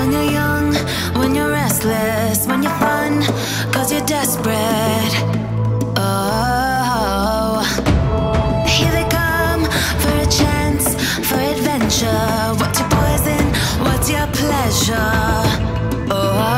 When you're young, when you're restless, when you're fun, cause you're desperate. Oh, here they come for a chance, for adventure. What's your poison? What's your pleasure? Oh.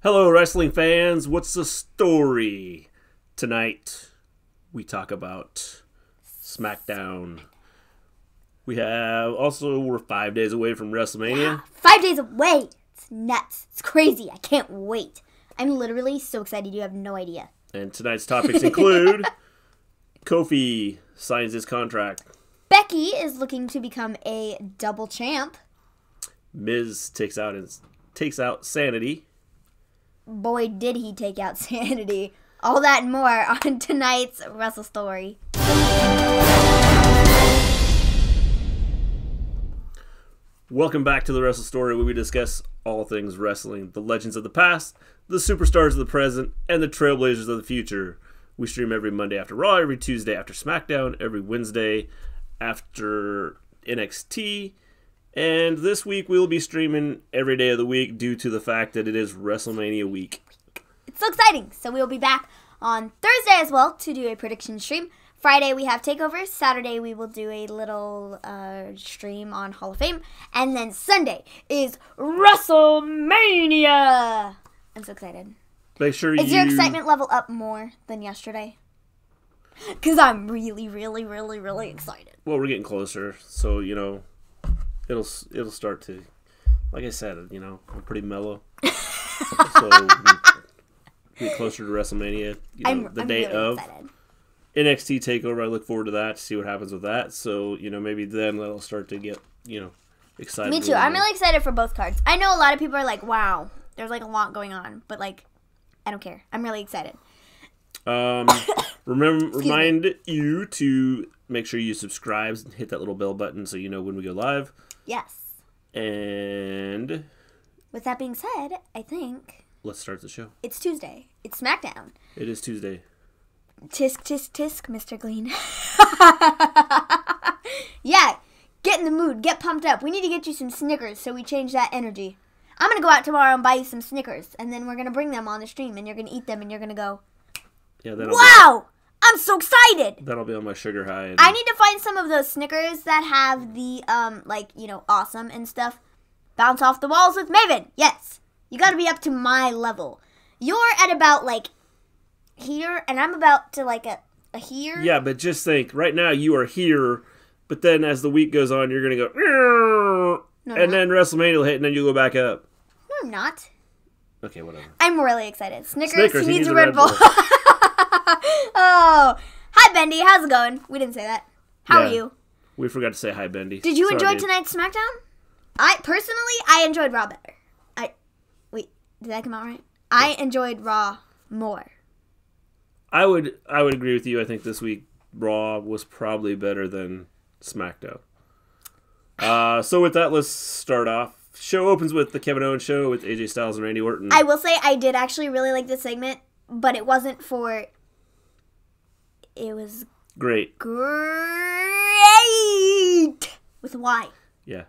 Hello, wrestling fans. What's the story? Tonight, we talk about SmackDown. We're 5 days away from WrestleMania. Yeah, 5 days away. It's nuts. It's crazy. I can't wait. I'm literally so excited. You have no idea. And tonight's topics include Kofi signs his contract. Becky is looking to become a double champ. Miz takes out Sanity. Boy, did he take out Sanity. All that and more on tonight's Wrestle Story. Welcome back to the Wrestle Story, where we discuss all things wrestling, the legends of the past, the superstars of the present, and the trailblazers of the future. We stream every Monday after Raw, every Tuesday after SmackDown, every Wednesday after NXT. And this week we will be streaming every day of the week due to the fact that it is WrestleMania week. It's so exciting. So we will be back on Thursday as well to do a prediction stream. Friday we have takeovers. Saturday we will do a little stream on Hall of Fame. And then Sunday is WrestleMania. I'm so excited. Is your excitement level up more than yesterday? Because I'm really, really, really, really excited. Well, we're getting closer. So, it'll start to, like I said, I'm pretty mellow. So we get closer to WrestleMania, the day really of excited. NXT Takeover. I look forward to that, to see what happens with that. So maybe then that'll start to get excited. Me too. I'm really excited for both cards. I know a lot of people are like, "Wow, there's like a lot going on," but like, I don't care. I'm really excited. Remind you to make sure you subscribe and hit that little bell button so you know when we go live. Yes. And with that being said, I think let's start the show. It's Tuesday. It's SmackDown. It is Tuesday. Tisk, tisk, tisk, Mr. Glean. Yeah, get in the mood. Get pumped up. We need to get you some Snickers so we change that energy. I'm going to go out tomorrow and buy you some Snickers, and then we're going to bring them on the stream, and you're going to eat them, and you're going to go, yeah, wow! I'm so excited! That'll be on my sugar high. I need to find some of those Snickers that have the, awesome and stuff. Bounce off the walls with Maven. Yes. You got to be up to my level. You're at about, here, and I'm about to, a here. Yeah, but just think, right now you are here, but then as the week goes on, you're going to go, then WrestleMania will hit, and then you go back up. No, I'm not. Okay, whatever. I'm really excited. Snickers, he needs a Red Bull. Oh, hi Bendy, how's it going? We didn't say that. How are you? We forgot to say hi, Bendy. Did you enjoy tonight's SmackDown? I enjoyed Raw better. Wait, did that come out right? I enjoyed Raw more. I would agree with you. I think this week Raw was probably better than SmackDown. So with that, let's start off. Show opens with the Kevin Owens show with AJ Styles and Randy Orton. I will say I did actually really like this segment, but it wasn't for... It was... Great. Great! With a Y. Yeah.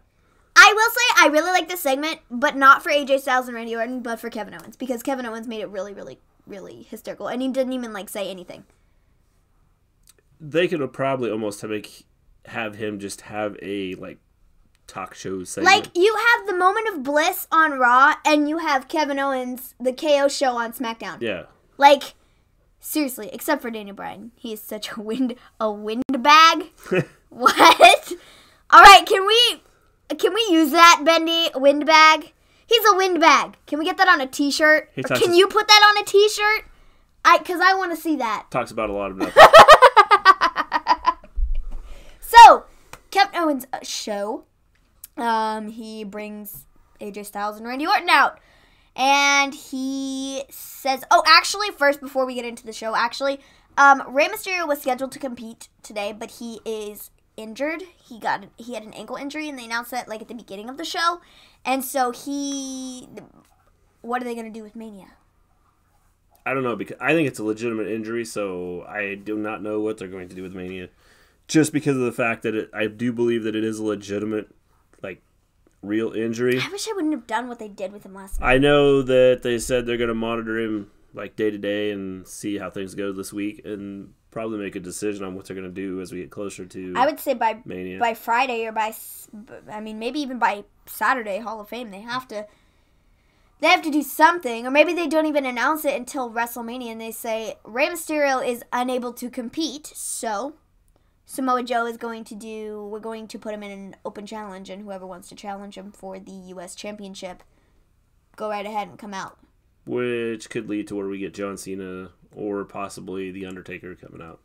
I will say I really like this segment, but not for AJ Styles and Randy Orton, but for Kevin Owens, because Kevin Owens made it really, really, really hysterical, and he didn't even, say anything. They could probably almost have him just have a, talk show segment. You have the moment of bliss on Raw, and you have Kevin Owens, the KO show on SmackDown. Yeah. Seriously, except for Daniel Bryan. He is such a windbag. What? All right, can we use that, Bendy? Windbag? He's a windbag. Can we get that on a t-shirt? Can you put that on a t-shirt? Because I want to see that. Talks about a lot of nothing. So, Kevin Owens' show. He brings AJ Styles and Randy Orton out. And he says... Oh, actually, first, before we get into the show, Rey Mysterio was scheduled to compete today, but he is injured. He had an ankle injury, and they announced that, at the beginning of the show. And so what are they going to do with Mania? I don't know, because I think it's a legitimate injury, so I do not know what they're going to do with Mania. Just because of the fact that I do believe that it is a legitimate, real injury. I wish I wouldn't have done what they did with him last night. I know that they said they're going to monitor him, day to day and see how things go this week and probably make a decision on what they're going to do as we get closer to I would say by Mania. By Friday or maybe even by Saturday, Hall of Fame, they have to do something, or maybe they don't even announce it until WrestleMania and they say Rey Mysterio is unable to compete, so Samoa Joe we're going to put him in an open challenge, and whoever wants to challenge him for the U.S. Championship, go right ahead and come out. Which could lead to where we get John Cena or possibly The Undertaker coming out.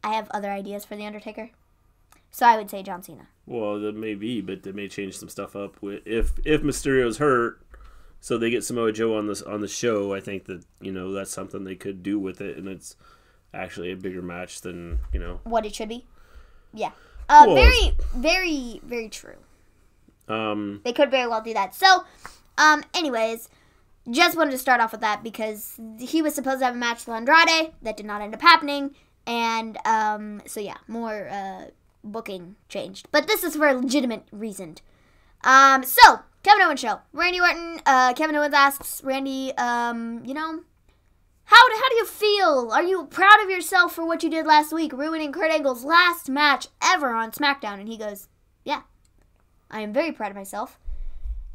I have other ideas for The Undertaker, so I would say John Cena. Well, that may be, but they may change some stuff up. If Mysterio's hurt, so they get Samoa Joe on the show, I think that, that's something they could do with it, and it's actually a bigger match than, what it should be. Yeah. Very, very, very true. They could very well do that. So, anyways, just wanted to start off with that because he was supposed to have a match with Andrade. That did not end up happening. And, so yeah, more, booking changed. But this is for a legitimate reason. So, Kevin Owens show. Randy Orton, Kevin Owens asks Randy, How do you feel? Are you proud of yourself for what you did last week, ruining Kurt Angle's last match ever on SmackDown? And he goes, yeah, I am very proud of myself.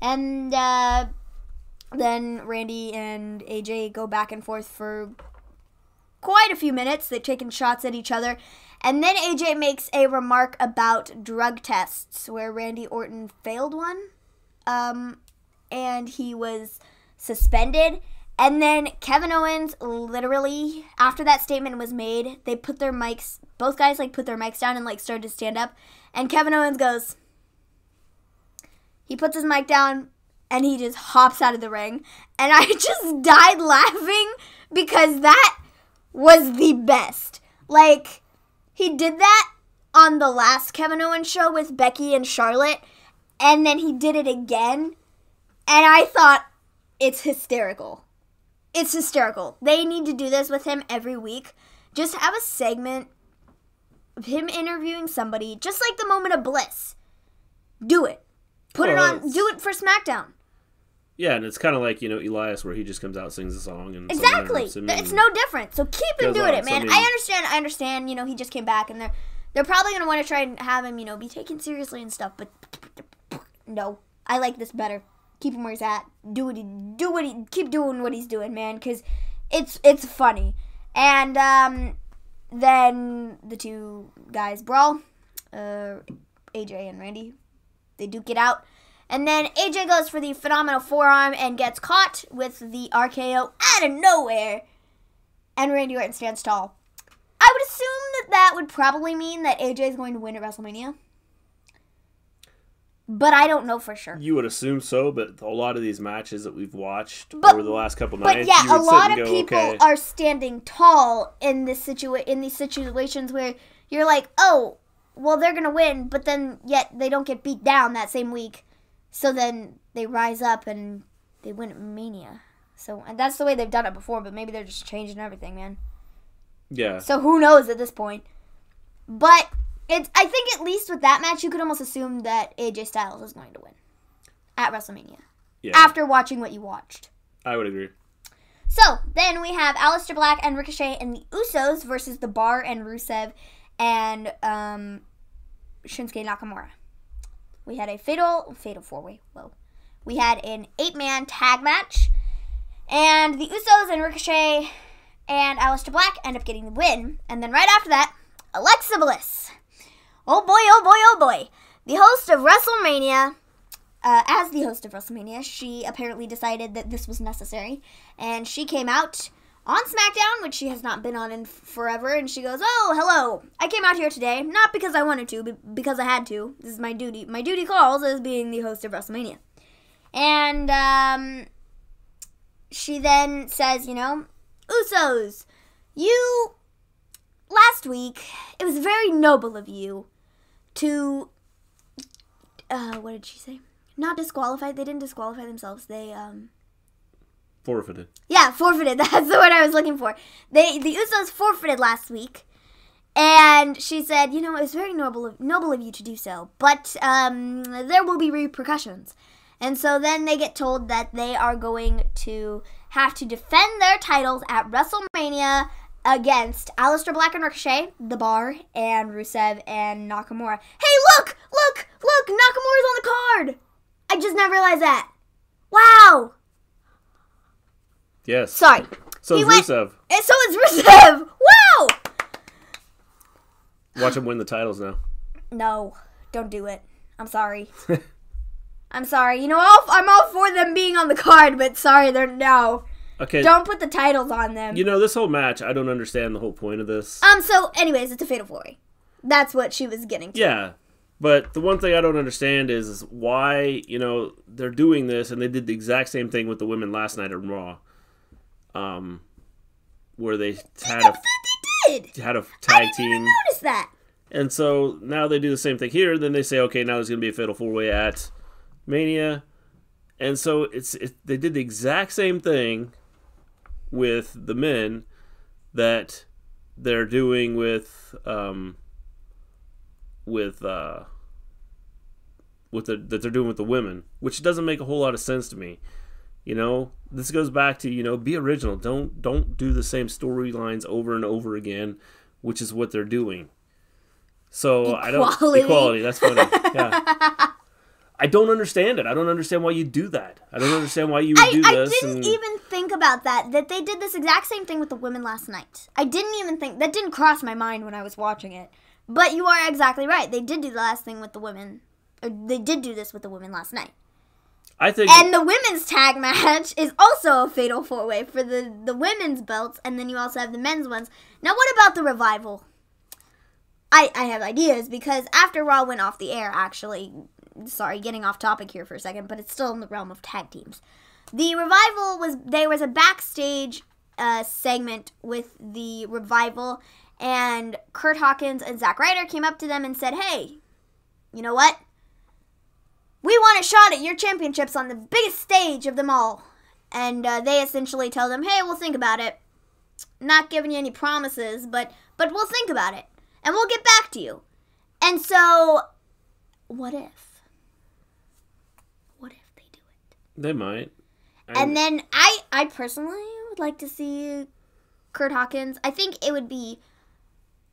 And then Randy and AJ go back and forth for quite a few minutes. They're taking shots at each other. And then AJ makes a remark about drug tests, where Randy Orton failed one. And he was suspended. And then Kevin Owens, literally, after that statement was made, they put their mics, both guys, put their mics down and, started to stand up. And Kevin Owens goes, he puts his mic down, and he just hops out of the ring. And I just died laughing because that was the best. He did that on the last Kevin Owens show with Becky and Charlotte, and then he did it again. And I thought, it's hysterical. It's hysterical. They need to do this with him every week. Just have a segment of him interviewing somebody, just like the moment of bliss. Do it. Do it for SmackDown. Yeah, and it's kind of like, Elias, where he just comes out, sings a song. And exactly. It's no different. So keep him doing it, man. I understand, he just came back, and they're probably going to want to try and have him, be taken seriously and stuff, but no. I like this better. Keep him where he's at. Keep doing what he's doing, man, because it's funny. And then the two guys brawl. AJ and Randy, they duke it out. And then AJ goes for the phenomenal forearm and gets caught with the RKO out of nowhere. And Randy Orton stands tall. I would assume that would probably mean that AJ is going to win at WrestleMania. But I don't know for sure. You would assume so, but a lot of these matches that we've watched over the last couple nights, yeah, you would a lot sit and of go, people okay. are standing tall in these situations where you're like, oh, well, they're gonna win, but then yet they don't get beat down that same week, so then they rise up and they win at Mania. So, and that's the way they've done it before, but maybe they're just changing everything, man. Yeah. So who knows at this point? But I think at least with that match, you could almost assume that AJ Styles is going to win at WrestleMania. Yeah. After watching what you watched. I would agree. So, then we have Aleister Black and Ricochet and the Usos versus The Bar and Rusev and Shinsuke Nakamura. We had a fatal 4-way. Whoa. We had an 8-man tag match. And the Usos and Ricochet and Aleister Black end up getting the win. And then right after that, Alexa Bliss. Oh boy, oh boy, oh boy. The host of WrestleMania, as the host of WrestleMania, she apparently decided that this was necessary. And she came out on SmackDown, which she has not been on in forever. And she goes, oh, hello. I came out here today, not because I wanted to, but because I had to. This is my duty. My duty calls as being the host of WrestleMania. And she then says, you know, Usos, you, last week, it was very noble of you to, what did she say? Not disqualified. They didn't disqualify themselves. They, Forfeited. Yeah, forfeited. That's the word I was looking for. The Usos forfeited last week. And she said, you know, it was very noble of you to do so. But, there will be repercussions. And so then they get told that they are going to have to defend their titles at WrestleMania against Aleister Black and Ricochet, The Bar, and Rusev and Nakamura. Hey, look! Nakamura's on the card! I just now realized that. Wow! Yes. Sorry. So is Rusev. And so is Rusev! Wow! Watch him win the titles now. No, don't do it. I'm sorry. I'm sorry. You know, I'm all for them being on the card, but sorry, no. Okay. Don't put the titles on them. You know, this whole match, I don't understand the whole point of this. So, anyways, it's a fatal 4-way. That's what she was getting to. Yeah. But the one thing I don't understand is why, you know, they're doing this, and they did the exact same thing with the women last night at Raw. Where they had a tag team. I didn't even notice that. And so now they do the same thing here. Then they say, okay, now there's going to be a fatal 4-way at Mania. And so they did the exact same thing with the men that they're doing with the women, which doesn't make a whole lot of sense to me. You know, this goes back to, you know, be original. Don't do the same storylines over and over again, which is what they're doing. So equality. That's funny. Yeah. I don't understand it. I don't understand why you do that. I don't understand why you would do this. I didn't even think about that they did this exact same thing with the women last night. I didn't even think, that didn't cross my mind when I was watching it. But you are exactly right. They did do the last thing with the women. Or they did do this with the women last night. I think, and the women's tag match is also a fatal 4-way for the women's belts, and then you also have the men's ones. Now, what about the Revival? I have ideas, because after Raw went off the air, actually, sorry, getting off topic here for a second, but it's still in the realm of tag teams. The Revival there was a backstage segment with the Revival, and Kurt Hawkins and Zack Ryder came up to them and said, hey, you know what? We want a shot at your championships on the biggest stage of them all. And they essentially tell them, hey, we'll think about it. Not giving you any promises, but we'll think about it. And we'll get back to you. And so, what if? What if they do it? They might. And then I personally would like to see Kurt Hawkins. I think it would be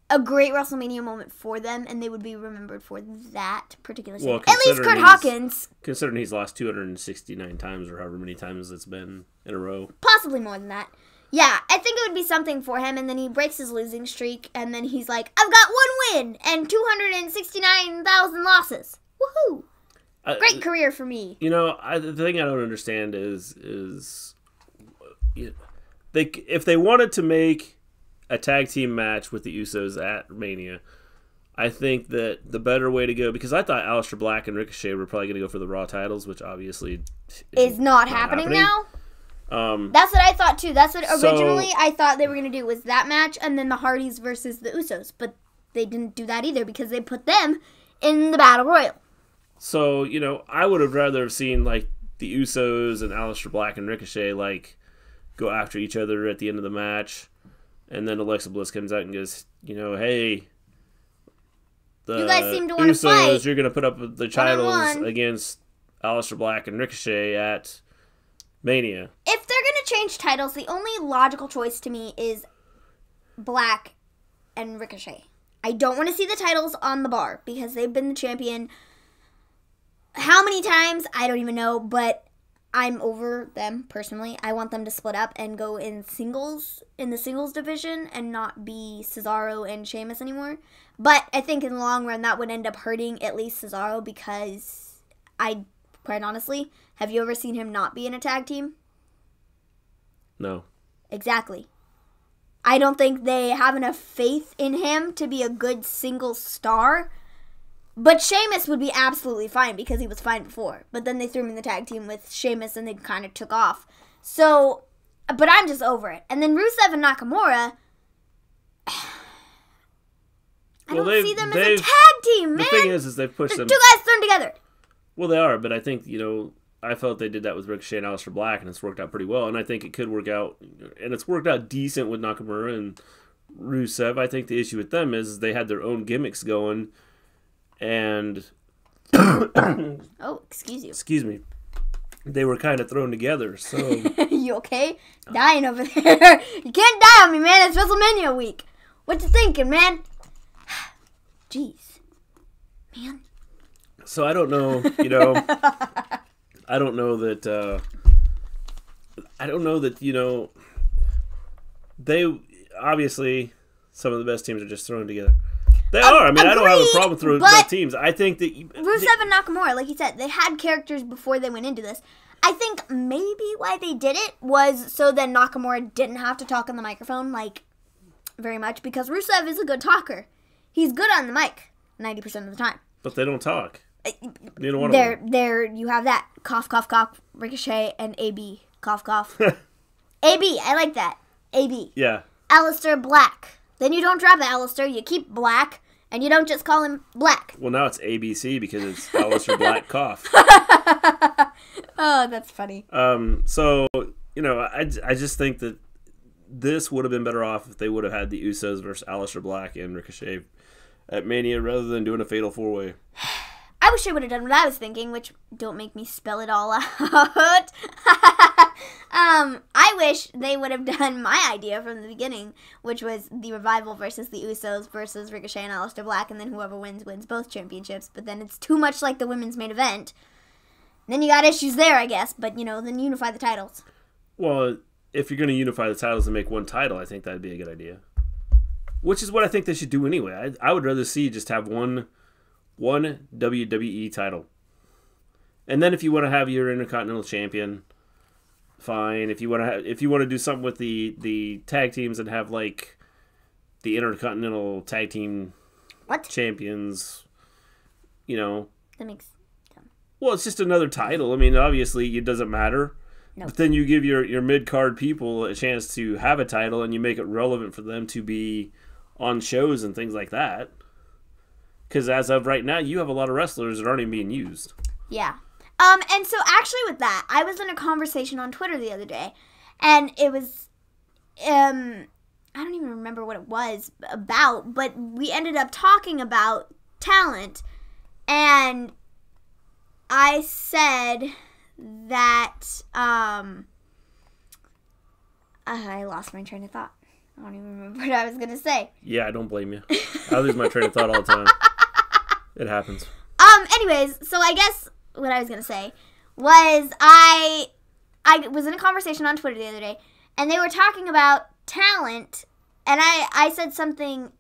a great WrestleMania moment for them, and they would be remembered for that particular scene. At least Kurt Hawkins. Considering he's lost 269 times, or however many times it's been in a row. Possibly more than that. Yeah, I think it would be something for him, and then he breaks his losing streak, and then he's like, I've got 1 win and 269,000 losses. Woohoo! Great career for me. You know, the thing I don't understand is if they wanted to make a tag team match with the Usos at Mania, I think that the better way to go, because I thought Aleister Black and Ricochet were probably going to go for the Raw titles, which obviously is not happening now. That's what I thought too. That's what originally I thought they were going to do, was that match and then the Hardys versus the Usos, but they didn't do that either because they put them in the Battle Royal. So, you know, I would have rather have seen, like, the Usos and Aleister Black and Ricochet, like, go after each other at the end of the match. And then Alexa Bliss comes out and goes, you know, hey, you guys seem to want to Usos, fight. you're going to put up the titles against Aleister Black and Ricochet at Mania. If they're going to change titles, the only logical choice to me is Black and Ricochet. I don't want to see the titles on the bar because they've been the champion how many times, I don't even know, but I'm over them personally. I want them to split up and go in the singles division and not be Cesaro and Sheamus anymore. But I think in the long run that would end up hurting at least Cesaro because quite honestly, have you ever seen him not be in a tag team? No. Exactly. I don't think they have enough faith in him to be a good single star. But Sheamus would be absolutely fine because he was fine before. But then they threw him in the tag team with Sheamus and they kind of took off. So, but I'm just over it. And then Rusev and Nakamura, I don't see them as a tag team, man. The thing is they've pushed them. Two guys thrown together. Well, they are, but I think, you know, I felt they did that with Ricochet and Aleister Black, and it's worked out pretty well. And I think it could work out, and it's worked out decent with Nakamura and Rusev. I think the issue with them is they had their own gimmicks going. And oh, excuse me. They were kind of thrown together. So you okay? Dying over there. You can't die on me, man. It's WrestleMania week. What you thinking, man? Jeez, man. So I don't know. You know, I don't know that. You know, they obviously some of the best teams are just thrown together. They are. I mean, I don't have a problem with throwing both teams. I think that Rusev and Nakamura, like you said, they had characters before they went into this. I think maybe why they did it was so that Nakamura didn't have to talk on the microphone, like, very much, because Rusev is a good talker. He's good on the mic 90% of the time. But they don't talk. Neither one of them. There, you have that. Cough, cough, cough. Ricochet and AB. Cough, cough. AB, I like that. AB. Yeah. Aleister Black. Then you don't drop Aleister, you keep Black, and you don't just call him Black. Well, now it's ABC because it's Aleister Black Cough. Oh, that's funny. So, you know, I just think that this would have been better off if they would have had the Usos versus Aleister Black and Ricochet at Mania rather than doing a fatal four-way. I wish I would have done what I was thinking, which don't make me spell it all out. I wish they would have done my idea from the beginning, which was the Revival versus the Usos versus Ricochet and Aleister Black, and then whoever wins both championships. But then it's too much like the women's main event. Then you got issues there, I guess, but, you know, then unify the titles. Well, if you're going to unify the titles and make one title, I think that'd be a good idea. Which is what I think they should do anyway. I would rather see just have one WWE title. And then if you want to have your Intercontinental Champion, fine. If you want to do something with the tag teams and have like the Intercontinental Tag Team Champions, you know. That makes sense. Well, it's just another title. I mean, obviously it doesn't matter. No. But then you give your mid-card people a chance to have a title and you make it relevant for them to be on shows and things like that. Because as of right now, you have a lot of wrestlers that aren't even being used. Yeah. And so actually with that, I was in a conversation on Twitter the other day, and it was, I don't even remember what it was about, but we ended up talking about talent, and I said that, I lost my train of thought. I don't even remember what I was going to say. Yeah, I don't blame you. I lose my train of thought all the time. It happens. Anyways, so I guess what I was going to say was I was in a conversation on Twitter the other day, and they were talking about talent, and I said something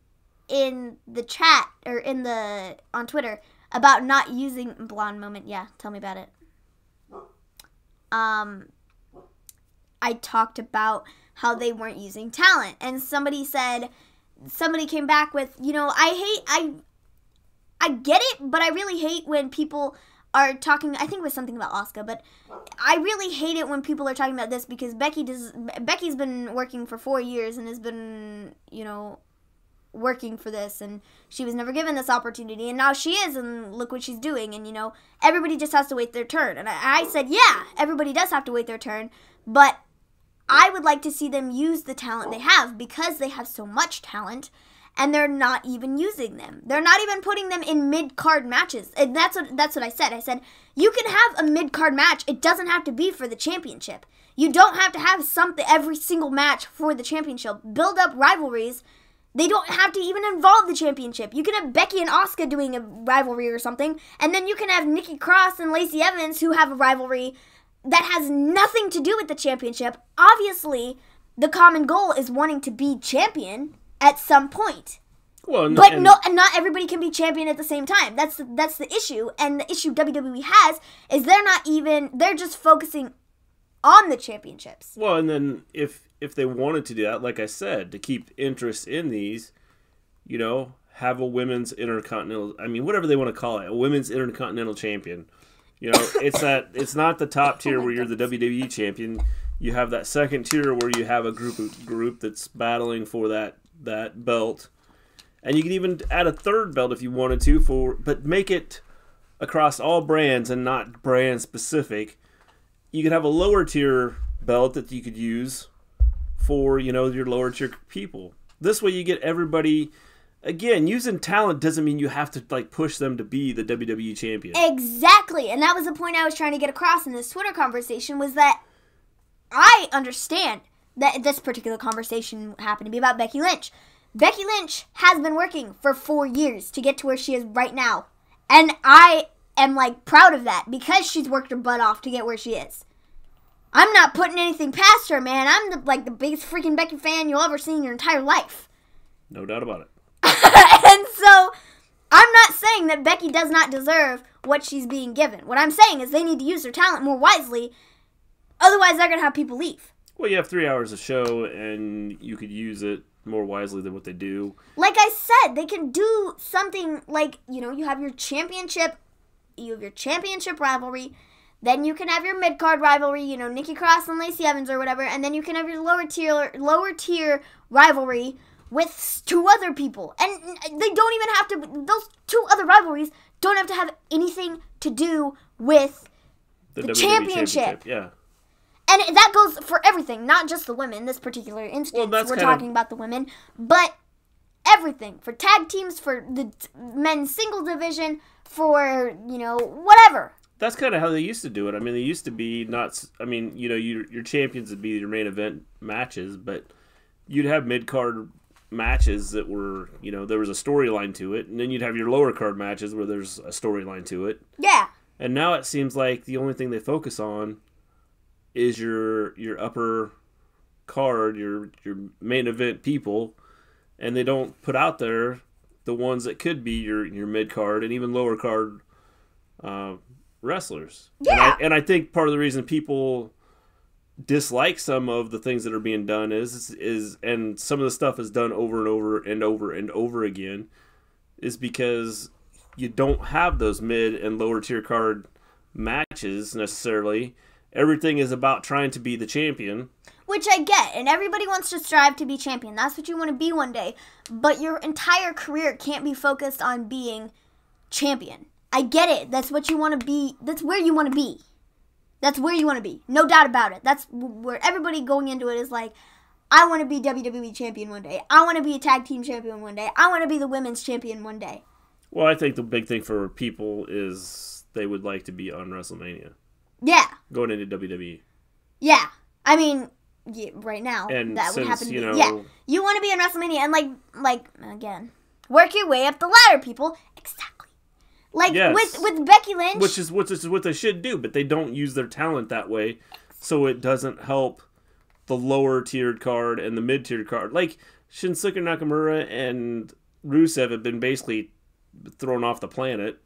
in the chat, or on Twitter, about not using blonde moment. Yeah, tell me about it. I talked about how they weren't using talent, and somebody came back with, I get it, but I really hate when people are talking, I think it was something about Asuka, but I really hate it when people are talking about this because Becky's been working for 4 years and has been, working for this, and she was never given this opportunity, and now she is, and look what she's doing, and everybody just has to wait their turn. And I said, yeah, everybody does have to wait their turn, but I would like to see them use the talent they have, because they have so much talent, and they're not even using them. They're not even putting them in mid-card matches. And that's what I said. I said, you can have a mid-card match. It doesn't have to be for the championship. You don't have to have something every single match for the championship. Build up rivalries. They don't have to even involve the championship. You can have Becky and Asuka doing a rivalry or something, and then you can have Nikki Cross and Lacey Evans who have a rivalry that has nothing to do with the championship. Obviously, the common goal is wanting to be champion at some point. Well, but not everybody can be champion at the same time. That's the issue, and the issue WWE has is they're just focusing on the championships. Well, and then if they wanted to do that, like I said, to keep interest in these, have a women's intercontinental, whatever they want to call it, a women's intercontinental champion. It's not the top tier where you're the WWE champion. You have that second tier where you have a group that's battling for that belt. And you can even add a third belt if you wanted to, but make it across all brands and not brand specific. You could have a lower tier belt that you could use for, your lower tier people. This way you get everybody. Again, using talent doesn't mean you have to push them to be the WWE champion. Exactly. And that was the point I was trying to get across in this Twitter conversation, was that I understand that this particular conversation happened to be about Becky Lynch. Becky Lynch has been working for 4 years to get to where she is right now. And I am proud of that, because she's worked her butt off to get where she is. I'm not putting anything past her, man. I'm the biggest freaking Becky fan you'll ever see in your entire life. No doubt about it. And so, I'm not saying that Becky does not deserve what she's being given. What I'm saying is they need to use their talent more wisely. Otherwise, they're going to have people leave. Well, you have 3 hours of show, and you could use it more wisely than what they do. Like I said, they can do something you have your championship rivalry. Then you can have your mid-card rivalry, Nikki Cross and Lacey Evans or whatever. And then you can have your lower tier rivalry with 2 other people. And they don't even have to, those 2 other rivalries don't have to have anything to do with the championship. Yeah. And that goes for everything, not just the women. This particular instance, we're talking about the women. But everything. For tag teams, for the men's single division, for, whatever. That's kind of how they used to do it. They used to be your champions would be your main event matches, but you'd have mid-card matches that were, there was a storyline to it, and then you'd have your lower card matches where there's a storyline to it. Yeah. And now it seems like the only thing they focus on is your upper card, your main event people, and they don't put out there the ones that could be your mid card and even lower card wrestlers. Yeah. And I think part of the reason people dislike some of the things that are being done is and some of the stuff is done over and over and over and over again, is because you don't have those mid and lower tier card matches necessarily. Everything is about trying to be the champion. Which I get, and everybody wants to strive to be champion. That's what you want to be one day. But your entire career can't be focused on being champion. I get it. That's what you want to be. That's where you want to be. That's where you want to be. No doubt about it. That's where everybody going into it is like, I want to be WWE champion one day. I want to be a tag team champion one day. I want to be the women's champion one day. Well, I think the big thing for people is they would like to be on WrestleMania. Yeah. Going into WWE. Yeah. Yeah, right now, and that would happen. Yeah, you want to be in WrestleMania, and again, work your way up the ladder, people. Exactly. Yes. with Becky Lynch, which is what they should do, but they don't use their talent that way, so it doesn't help the lower tiered card and the mid tiered card. Like Shinsuke Nakamura and Rusev have been basically thrown off the planet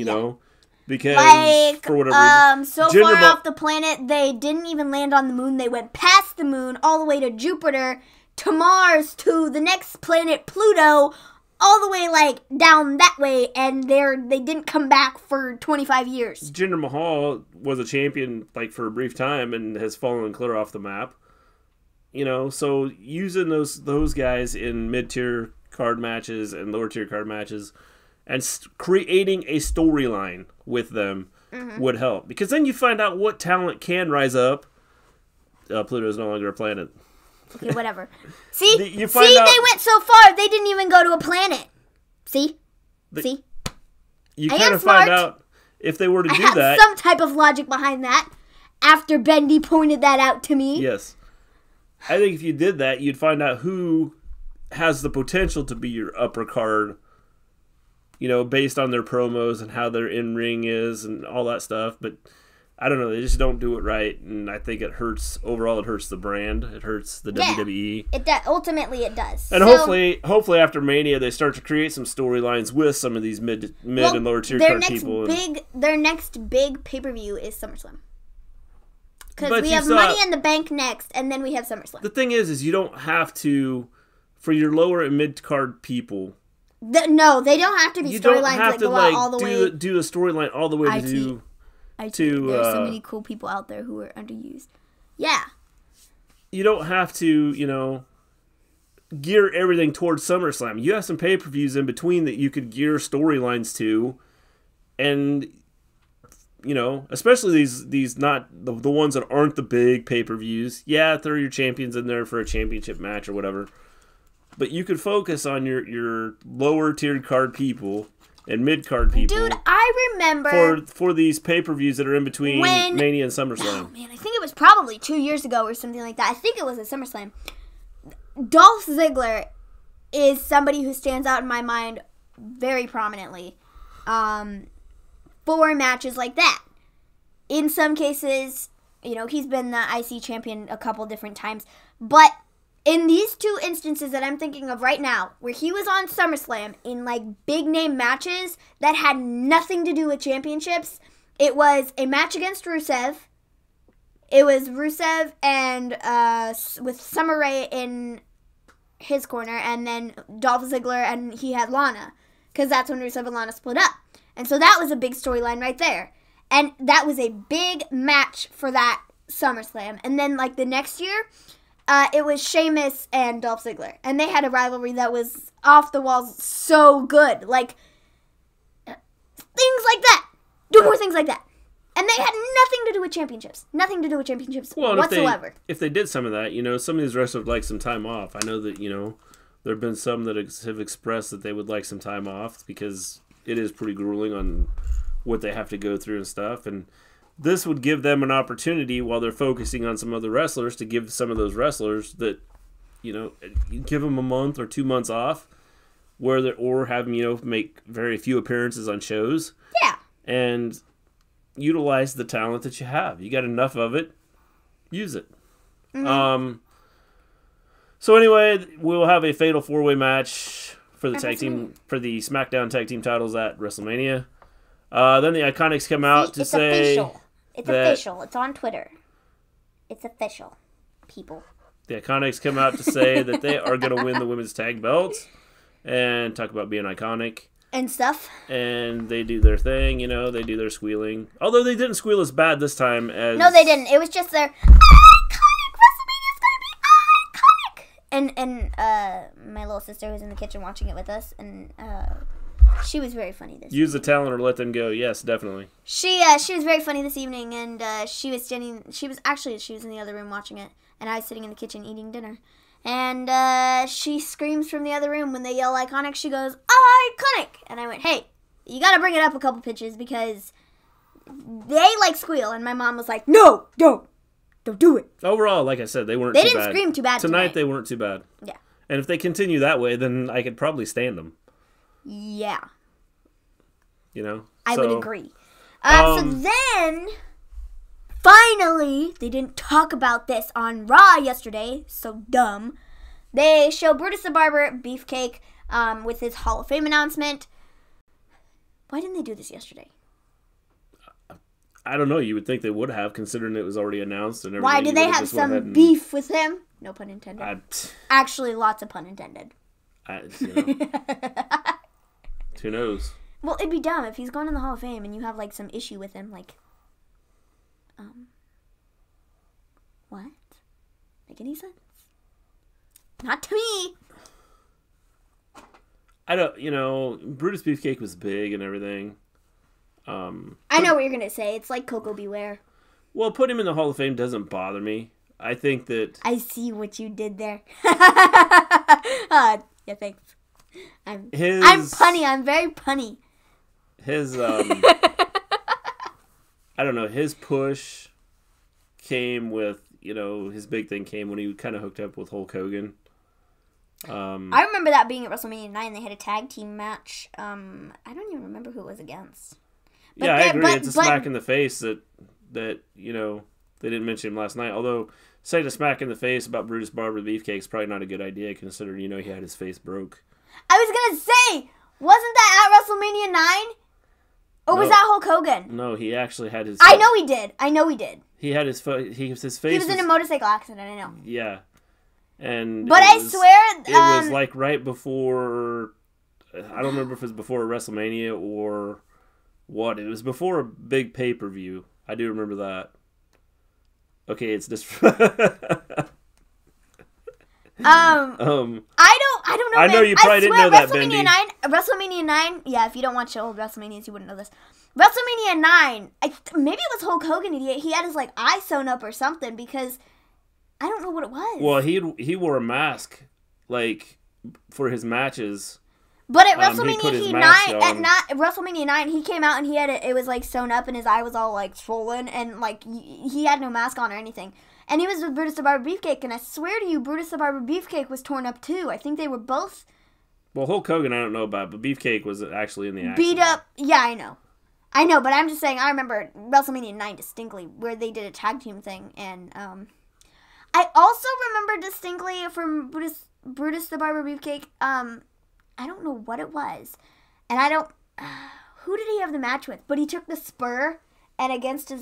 You know? Because, Like, for whatever reason. so Jinder far Mahal- off the planet, they didn't even land on the moon. They went past the moon, all the way to Jupiter, to Mars, to the next planet, Pluto, all the way, like, down that way, and they didn't come back for 25 years. Jinder Mahal was a champion, like, for a brief time and has fallen clear off the map. You know, so using those guys in mid-tier card matches and lower-tier card matches and creating a storyline with them would help. Because then you find out what talent can rise up. Pluto is no longer a planet. Okay, whatever. See? They went so far, they didn't even go to a planet. See? You I kind am of find smart. out if they were to I do have that. some type of logic behind that, after Bendy pointed that out to me. Yes. I think if you did that, you'd find out who has the potential to be your upper card, you know, based on their promos and how their in-ring is and all that stuff. But I don't know, they just don't do it right, and I think it hurts. Overall, it hurts the brand. It hurts the WWE. Ultimately, it does. And hopefully after Mania, they start to create some storylines with some of these mid and lower tier card people. Their next big pay-per-view is SummerSlam. Because But we you have saw- Money in the Bank next, and then we have SummerSlam. The thing is you don't have to, for your lower and mid card people. No, they don't have to be You don't storylines have that to go out all the way. do the storyline all the way IT. to There's so many cool people out there who are underused. Yeah. You don't have to, you know, gear everything towards SummerSlam. You have some pay-per-views in between that you could gear storylines to, and you know, especially these not the ones that aren't the big pay-per-views. Yeah, throw your champions in there for a championship match or whatever. But you could focus on your lower tiered card people and mid card people. Dude, I remember for these pay-per-views that are in between Mania and SummerSlam. Oh man, I think it was probably 2 years ago or something like that. I think it was at SummerSlam. Dolph Ziggler is somebody who stands out in my mind very prominently for matches like that. In some cases, you know, he's been the IC champion a couple different times, but in these two instances that I'm thinking of right now, where he was on SummerSlam in like big name matches that had nothing to do with championships, it was a match against Rusev. It was Rusev and with Summer Rae in his corner, and then Dolph Ziggler, and he had Lana, because that's when Rusev and Lana split up. And so that was a big storyline right there. And that was a big match for that SummerSlam. And then like the next year, it was Sheamus and Dolph Ziggler. And they had a rivalry that was off the walls so good. Like, things like that. Do more things like that. And they had nothing to do with championships. Nothing to do with championships whatsoever. If they did some of that, you know, some of these wrestlers would like some time off. I know that, you know, there have been some that have expressed that they would like some time off because it is pretty grueling on what they have to go through and stuff. And this would give them an opportunity while they're focusing on some other wrestlers to give some of those wrestlers that, you know, give them a month or 2 months off or have them, you know, make very few appearances on shows. Yeah. And utilize the talent that you have. You got enough of it, use it. Mm-hmm. So anyway, we'll have a fatal 4-way match for the the SmackDown tag team titles at WrestleMania. Then the IIconics come out to say It's official. It's on Twitter. It's official, people. The IIconics come out to say that they are going to win the women's tag belts and talk about being iconic. And stuff. And they do their thing, you know, they do their squealing. Although they didn't squeal as bad this time as... No, they didn't. It was just their iconic. WrestleMania's gonna be iconic. And my little sister was in the kitchen watching it with us, and she was very funny this Use the talent or let them go. Yes, definitely. She was very funny this evening, and she was in the other room watching it, and I was sitting in the kitchen eating dinner. And she screams from the other room when they yell iconic. She goes, iconic! And I went, hey, you gotta bring it up a couple pitches because they like squeal. And my mom was like, no, don't do it. Overall, like I said, they weren't too bad. They didn't scream too bad tonight. They weren't too bad. Yeah. And if they continue that way, then I could probably stand them. Yeah. You know? I would agree. So then... Finally, they didn't talk about this on Raw yesterday. So dumb. They show Brutus the Barber Beefcake with his Hall of Fame announcement. Why didn't they do this yesterday? I don't know. You would think they would have, considering it was already announced and everything. Why did they have some beef with him? No pun intended. Actually, lots of pun intended. Who knows? Well, it'd be dumb if he's going in the Hall of Fame and you have like some issue with him, like, what? Make any sense? Not to me. I don't. Brutus Beefcake was big and everything. I know what you're gonna say. It's like Coco Beware. Well, putting him in the Hall of Fame doesn't bother me. I think that I see what you did there. Yeah, thanks. I'm punny. I'm very punny. His I don't know. His push came with his big thing came when he kind of hooked up with Hulk Hogan. I remember that being at WrestleMania 9. They had a tag team match. I don't even remember who it was against. But yeah, I agree. It's a smack in the face that they didn't mention him last night. Although saying a smack in the face about Brutus Barber Beefcake is probably not a good idea, considering he had his face broke. I was gonna say, wasn't that at WrestleMania 9? Or was that Hulk Hogan? No, he actually had his. I know he did. He had his face. He was in a motorcycle accident. I know. Yeah, and but I swear it was like right before. I don't remember if it was before WrestleMania or what. It was before a big pay-per-view. I do remember that. Okay, it's just. I don't know. I know you probably didn't know that, Bendy. WrestleMania 9. Yeah, if you don't watch old WrestleManias, you wouldn't know this. WrestleMania 9. Maybe it was Hulk Hogan. He had his eye sewn up or something because I don't know what it was. Well, he wore a mask for his matches. But at WrestleMania 9, he came out and he had it was sewn up and his eye was all swollen and he had no mask on or anything. And he was with Brutus the Barber Beefcake, and I swear to you, Brutus the Barber Beefcake was torn up too. I think they were both. Well, Hulk Hogan, I don't know about, but Beefcake was actually in the action. Beat up. Yeah, I know, but I'm just saying, I remember WrestleMania 9 distinctly, where they did a tag team thing, and I also remember distinctly from Brutus the Barber Beefcake, I don't know what it was, and who did he have the match with? But he took the spur and against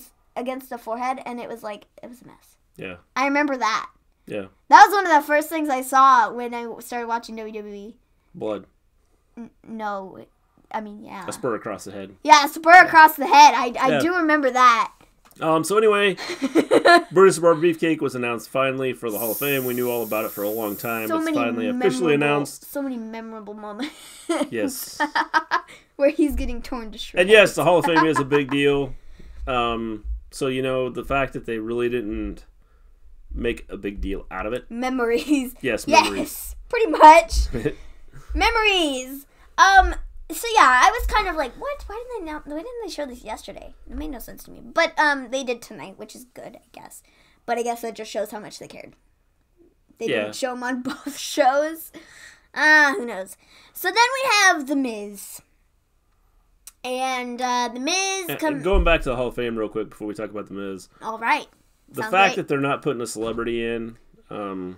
the forehead, and it was a mess. Yeah. I remember that. Yeah. That was one of the first things I saw when I started watching WWE. Blood. No. I mean, yeah. A spur across the head. Yeah, a spur across the head. I do remember that. So anyway, Brutus the Barber Beefcake was announced finally for the Hall of Fame. We knew all about it for a long time. It's finally officially announced. So many memorable moments. Yes. Where he's getting torn to shreds. And yes, the Hall of Fame is a big deal. So, the fact that they really didn't make a big deal out of it. Memories. Yes, memories. Yes, pretty much. Memories. So yeah, I was kind of like, what? Why didn't they show this yesterday? It made no sense to me. But they did tonight, which is good, I guess. But I guess that just shows how much they cared. They didn't show them on both shows. Who knows? So then we have The Miz. And The Miz going back to the Hall of Fame real quick before we talk about The Miz. All right. The fact that they're not putting a celebrity in. Cyndi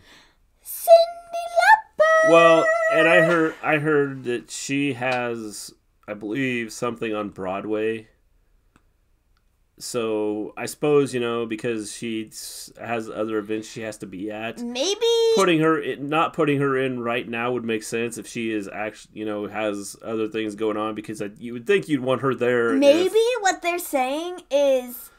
Lauper. Well, and I heard that she has, I believe, something on Broadway. So I suppose, because she has other events she has to be at. Maybe not putting her in right now would make sense if she is actually, has other things going on, because you would think you'd want her there. Maybe what they're saying is,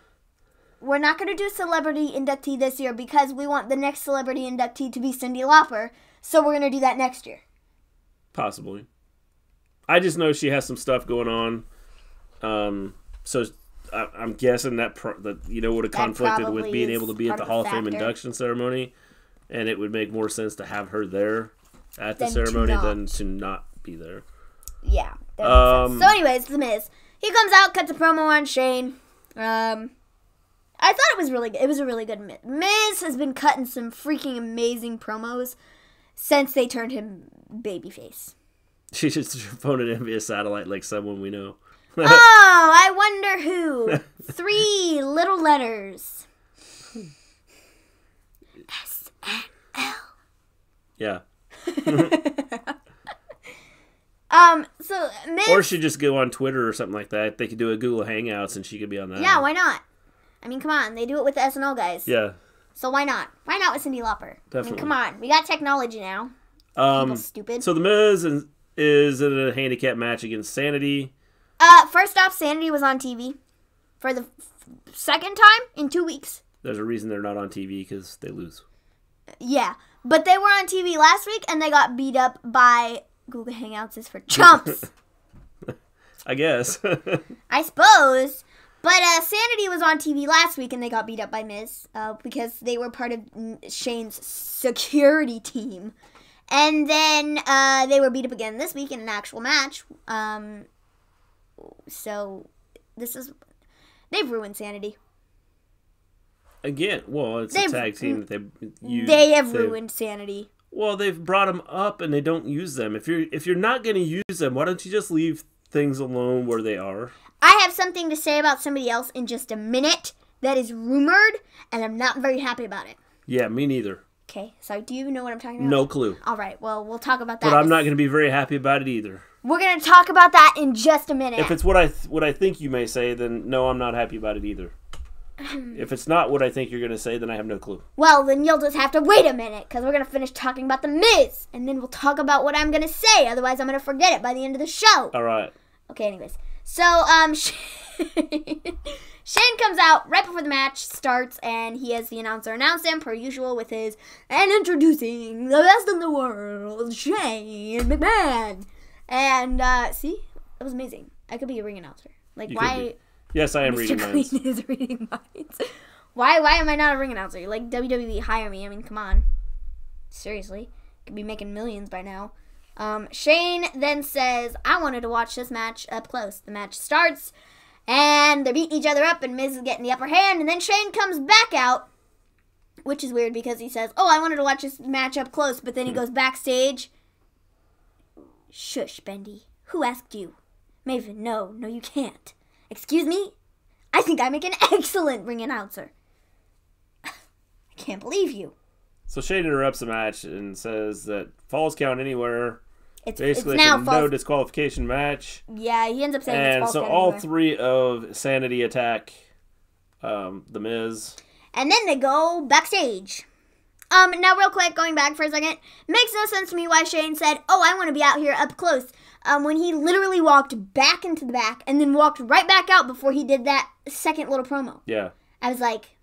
we're not going to do celebrity inductee this year because we want the next celebrity inductee to be Cyndi Lauper. So we're going to do that next year. Possibly. I just know she has some stuff going on. So I'm guessing that would have conflicted with being able to be at the Hall of Fame induction ceremony, and it would make more sense to have her there at the ceremony than to not be there. Yeah. So anyways, The Miz. He comes out, cuts a promo on Shane. I thought it was really good. It was a really good Miz. Miz has been cutting some freaking amazing promos since they turned him babyface. She should phone it in via satellite like someone we know. Oh, I wonder who. 3 little letters. SNL. Yeah. So Miz... Or she'd just go on Twitter or something like that. They could do a Google Hangouts and she could be on that. Yeah, why not? I mean, come on. They do it with the SNL guys. Yeah. So why not? Why not with Cyndi Lauper? Definitely. I mean, come on. We got technology now. People stupid. So the Miz is in a handicap match against Sanity. First off, Sanity was on TV for the second time in 2 weeks. There's a reason they're not on TV, because they lose. Yeah, but they were on TV last week, and they got beat up by Google Hangouts is for chumps. I guess. I suppose. But Sanity was on TV last week, and they got beat up by Miz because they were part of Shane's security team. And then they were beat up again this week in an actual match. So this is... They've ruined Sanity. Again, well, it's a tag team that they have ruined Sanity. Well, they've brought them up and they don't use them. If you're not going to use them, why don't you just leave things alone where they are? I have something to say about somebody else in just a minute that is rumored, and I'm not very happy about it. Yeah, me neither. Okay, so do you know what I'm talking about? No clue. All right, well, we'll talk about that. But I'm not going to be very happy about it either. We're going to talk about that in just a minute. If it's what I think you may say, then no, I'm not happy about it either. If it's not what I think you're going to say, then I have no clue. Well, then you'll just have to wait a minute, because we're going to finish talking about The Miz, and then we'll talk about what I'm going to say. Otherwise, I'm going to forget it by the end of the show. All right. Okay, anyways. So, Shane comes out right before the match starts, and he has the announcer announce him, per usual, with his, and introducing the best in the world, Shane McMahon. And, see? That was amazing. I could be a ring announcer. Like, why... Yes, I am Mr. reading minds. Clean is reading minds. Why am I not a ring announcer? Like, WWE, hire me. I mean, come on. Seriously. Could be making millions by now. Shane then says, I wanted to watch this match up close. The match starts, and they're beating each other up, and Miz is getting the upper hand, and then Shane comes back out, which is weird because he says, I wanted to watch this match up close, but then he goes backstage. Shush, Bendy. Who asked you? Maven, no, you can't. Excuse me? I think I make an excellent ring announcer. I can't believe you. So Shane interrupts the match and says that falls count anywhere. It's basically now a no disqualification match. Yeah, he ends up saying it's false count count anywhere. All three of Sanity attack The Miz. And then they go backstage. Now real quick, going back for a second, makes no sense to me why Shane said, I want to be out here up close, when he literally walked back into the back and then walked right back out before he did that second little promo. Yeah. I was like,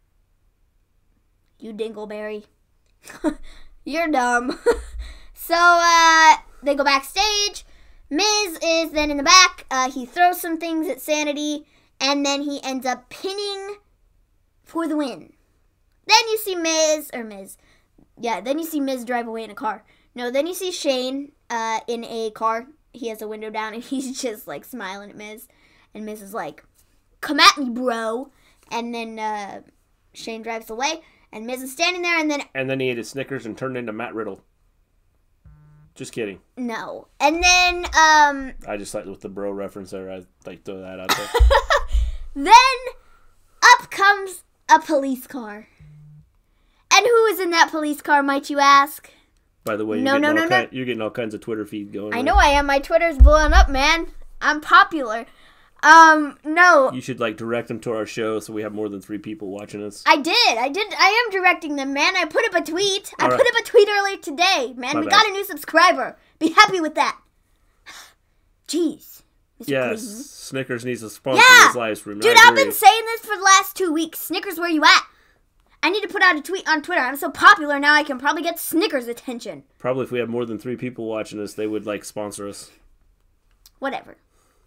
you dingleberry. You're dumb. So, they go backstage. Miz is then in the back. He throws some things at Sanity, and then he ends up pinning for the win. Then you see then you see Miz drive away in a car. No, then you see Shane in a car. He has a window down, and he's just, like, smiling at Miz. And Miz is like, come at me, bro. And then Shane drives away, and Miz is standing there, and then... And then he ate his Snickers and turned into Matt Riddle. Just kidding. No. And then... I just like with the bro reference there. I like throw that out there. Then up comes a police car. And who is in that police car, might you ask? By the way, you're getting all kinds of Twitter feed going. I know I am. My Twitter's blowing up, man. I'm popular. No. You should, like, direct them to our show so we have more than 3 people watching us. I did. I am directing them, man. I put up a tweet. Put up a tweet earlier today, man. We got a new subscriber. Be happy with that. Jeez. Mr. Yes, Clayton. Snickers needs a sponsor this live stream. Dude, I've been saying this for the last 2 weeks. Snickers, where you at? I need to put out a tweet on Twitter. I'm so popular now I can probably get Snickers' attention. Probably if we have more than 3 people watching us, they would, like, sponsor us. Whatever.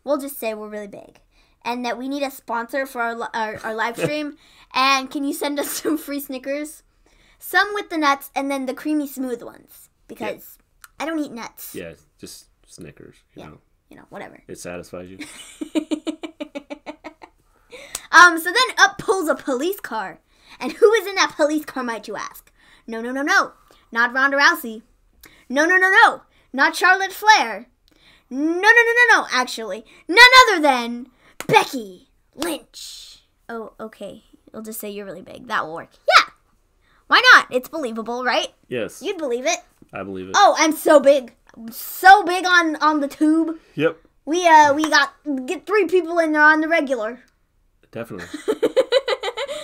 We'll just say we're really big. And that we need a sponsor for our live stream. And can you send us some free Snickers? Some with the nuts and then the creamy smooth ones. Because I don't eat nuts. Yeah, just Snickers. You know. You know, whatever. It satisfies you. So then up pulls a police car. And who is in that police car, might you ask? No. Not Ronda Rousey. No. Not Charlotte Flair. No, actually. None other than Becky Lynch. Oh, okay. We'll just say you're really big. That will work. Yeah. Why not? It's believable, right? Yes. You'd believe it. I believe it. Oh, I'm so big. so big on the tube. Yep. We get 3 people in there on the regular. Definitely.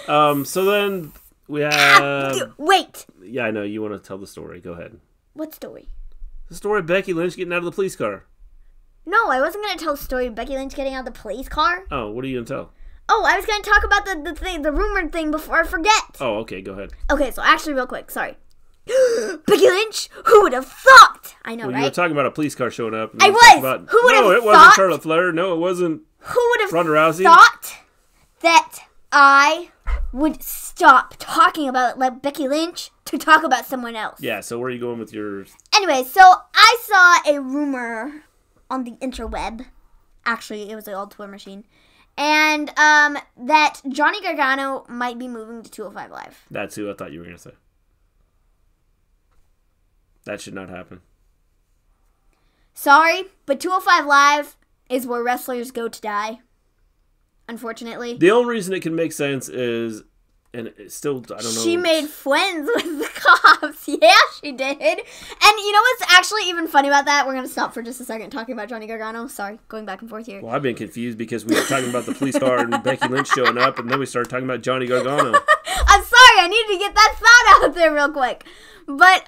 So then we have... Wait. Yeah, I know. You want to tell the story. Go ahead. What story? The story of Becky Lynch getting out of the police car. No, I wasn't going to tell the story of Becky Lynch getting out of the police car. Oh, what are you going to tell? Oh, I was going to talk about the rumored thing before I forget. Oh, okay. Go ahead. Okay, so actually real quick. Sorry. Becky Lynch? Who would have thought? I know, right? You were talking about a police car showing up. I was. Who would have thought? No, it wasn't Charlotte Flair. No, it wasn't Who would have Ronda Rousey. Thought that I would stop talking about Becky Lynch to talk about someone else? Yeah, so where are you going with your... Anyway, so I saw a rumor on the interweb. Actually, it was an old Twitter machine. And that Johnny Gargano might be moving to 205 Live. That's who I thought you were going to say. That should not happen. Sorry, but 205 Live is where wrestlers go to die. Unfortunately. The only reason it can make sense is, and it's still, I don't know. She made friends with the cops. Yeah, she did. And you know what's actually even funny about that? We're going to stop for just a second talking about Johnny Gargano. Sorry, going back and forth here. Well, I've been confused because we were talking about the police car and Becky Lynch showing up, and then we started talking about Johnny Gargano. I'm sorry, I needed to get that thought out there real quick. But,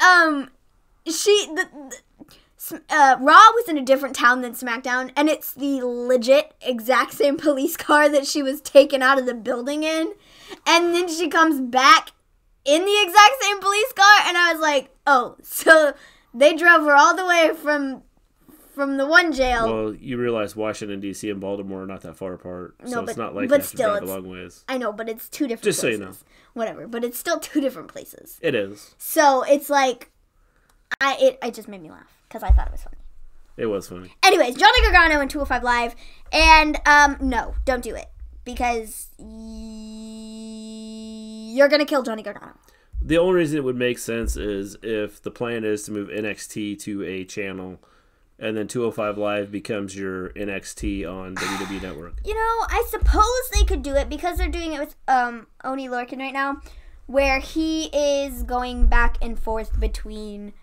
Raw was in a different town than SmackDown, and it's the legit exact same police car that she was taken out of the building in, and then she comes back in the exact same police car, and I was like, oh, so they drove her all the way from the one jail. Well, you realize Washington, D.C. and Baltimore are not that far apart, so it's not like but you have to still, drive a long ways. I know, but it's 2 different Just places. so you know. Whatever, but it's still 2 different places. It is. So it's like, it just made me laugh. Because I thought it was funny. It was funny. Anyways, Johnny Gargano and 205 Live. And, no, don't do it. Because you're going to kill Johnny Gargano. The only reason it would make sense is if the plan is to move NXT to a channel, and then 205 Live becomes your NXT on WWE Network. You know, I suppose they could do it because they're doing it with Oney Lorcan right now, where he is going back and forth between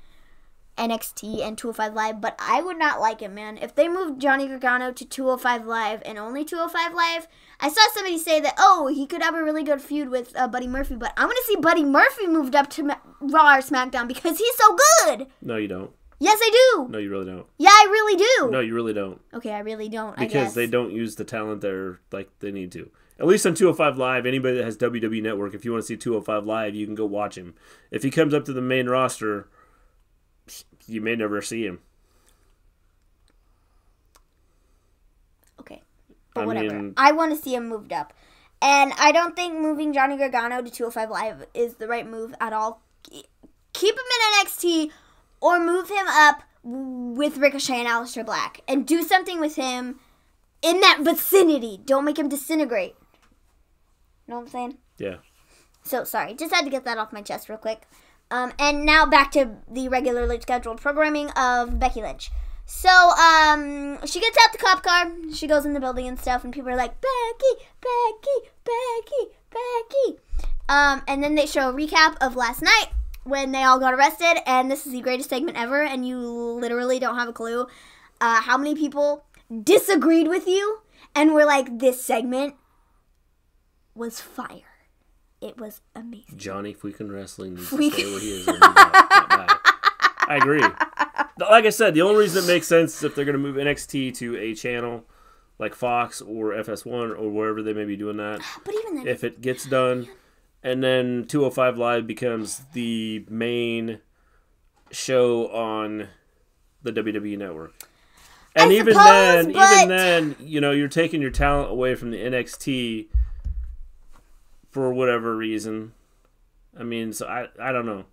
NXT and 205 Live, but I would not like it, man. If they moved Johnny Gargano to 205 Live and only 205 Live, I saw somebody say that, oh, he could have a really good feud with Buddy Murphy, but I want to see Buddy Murphy moved up to Raw or SmackDown because he's so good. No, you don't. Yes, I do. No, you really don't. Yeah, I really do. No, you really don't. Okay, I really don't, I guess. Because they don't use the talent there like they need to. At least on 205 Live, anybody that has WWE Network, if you want to see 205 Live, you can go watch him. If he comes up to the main roster, you may never see him. Okay. But whatever. I want to see him moved up. And I don't think moving Johnny Gargano to 205 Live is the right move at all. Keep him in NXT or move him up with Ricochet and Aleister Black. And do something with him in that vicinity. Don't make him disintegrate. Know what I'm saying? Yeah. So, sorry. Just had to get that off my chest real quick. And now back to the regularly scheduled programming of Becky Lynch. So, she gets out the cop car. She goes in the building and stuff, and people are like, Becky, Becky, Becky, Becky. And then they show a recap of last night when they all got arrested, and this is the greatest segment ever, and you literally don't have a clue how many people disagreed with you and were like, this segment was fire. It was amazing. Johnny Freaking Wrestling needs to stay where he is. Not bad. I agree. Like I said, the only reason it makes sense is if they're going to move NXT to a channel like Fox or FS1 or wherever they may be doing that. But even then, if it gets done, and then 205 Live becomes the main show on the WWE Network. And even then, you know, you're taking your talent away from the NXT for whatever reason. I mean, so I don't know.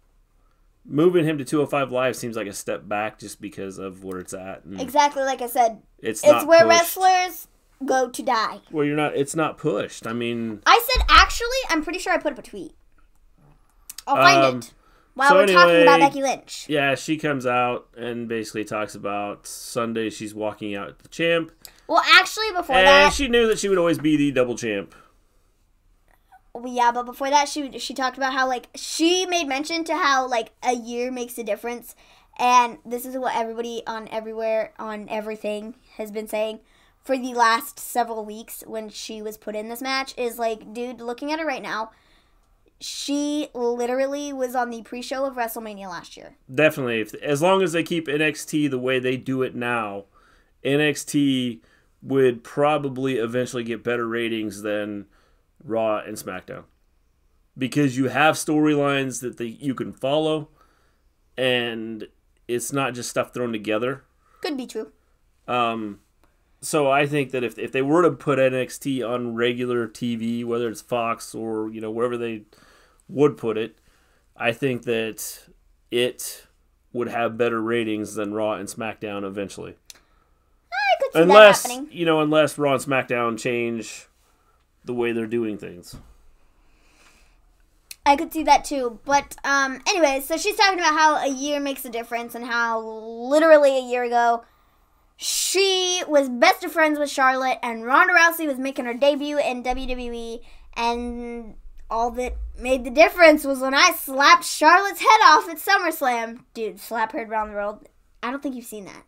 Moving him to 205 Live seems like a step back just because of where it's at. And exactly like I said. It's where pushed. Wrestlers go to die. Well, it's not pushed. I mean, I said actually, I'm pretty sure I put up a tweet. I'll find it while we're talking about Becky Lynch. Yeah, she comes out and basically talks about Sunday she's walking out the champ. Well, actually, before that, she knew that she would always be the double champ. Yeah, but before that, she talked about how, like, she made mention to how, like, a year makes a difference, And this is what everybody on everywhere, on everything, has been saying for the last several weeks when she was put in this match, is like, dude, looking at her right now, she literally was on the pre-show of WrestleMania last year. Definitely. As long as they keep NXT the way they do it now, NXT would probably eventually get better ratings than Raw and SmackDown. Because you have storylines that you can follow, and it's not just stuff thrown together. Could be true. So I think that if they were to put NXT on regular TV, whether it's Fox or wherever they would put it, I think that it would have better ratings than Raw and SmackDown eventually. I could see that happening. Unless Raw and SmackDown change the way they're doing things. I could see that too. But anyway, so she's talking about how a year makes a difference and how literally a year ago she was best of friends with Charlotte and Ronda Rousey was making her debut in WWE, and all that made the difference was when I slapped Charlotte's head off at SummerSlam. Dude, slap heard around the world. I don't think you've seen that.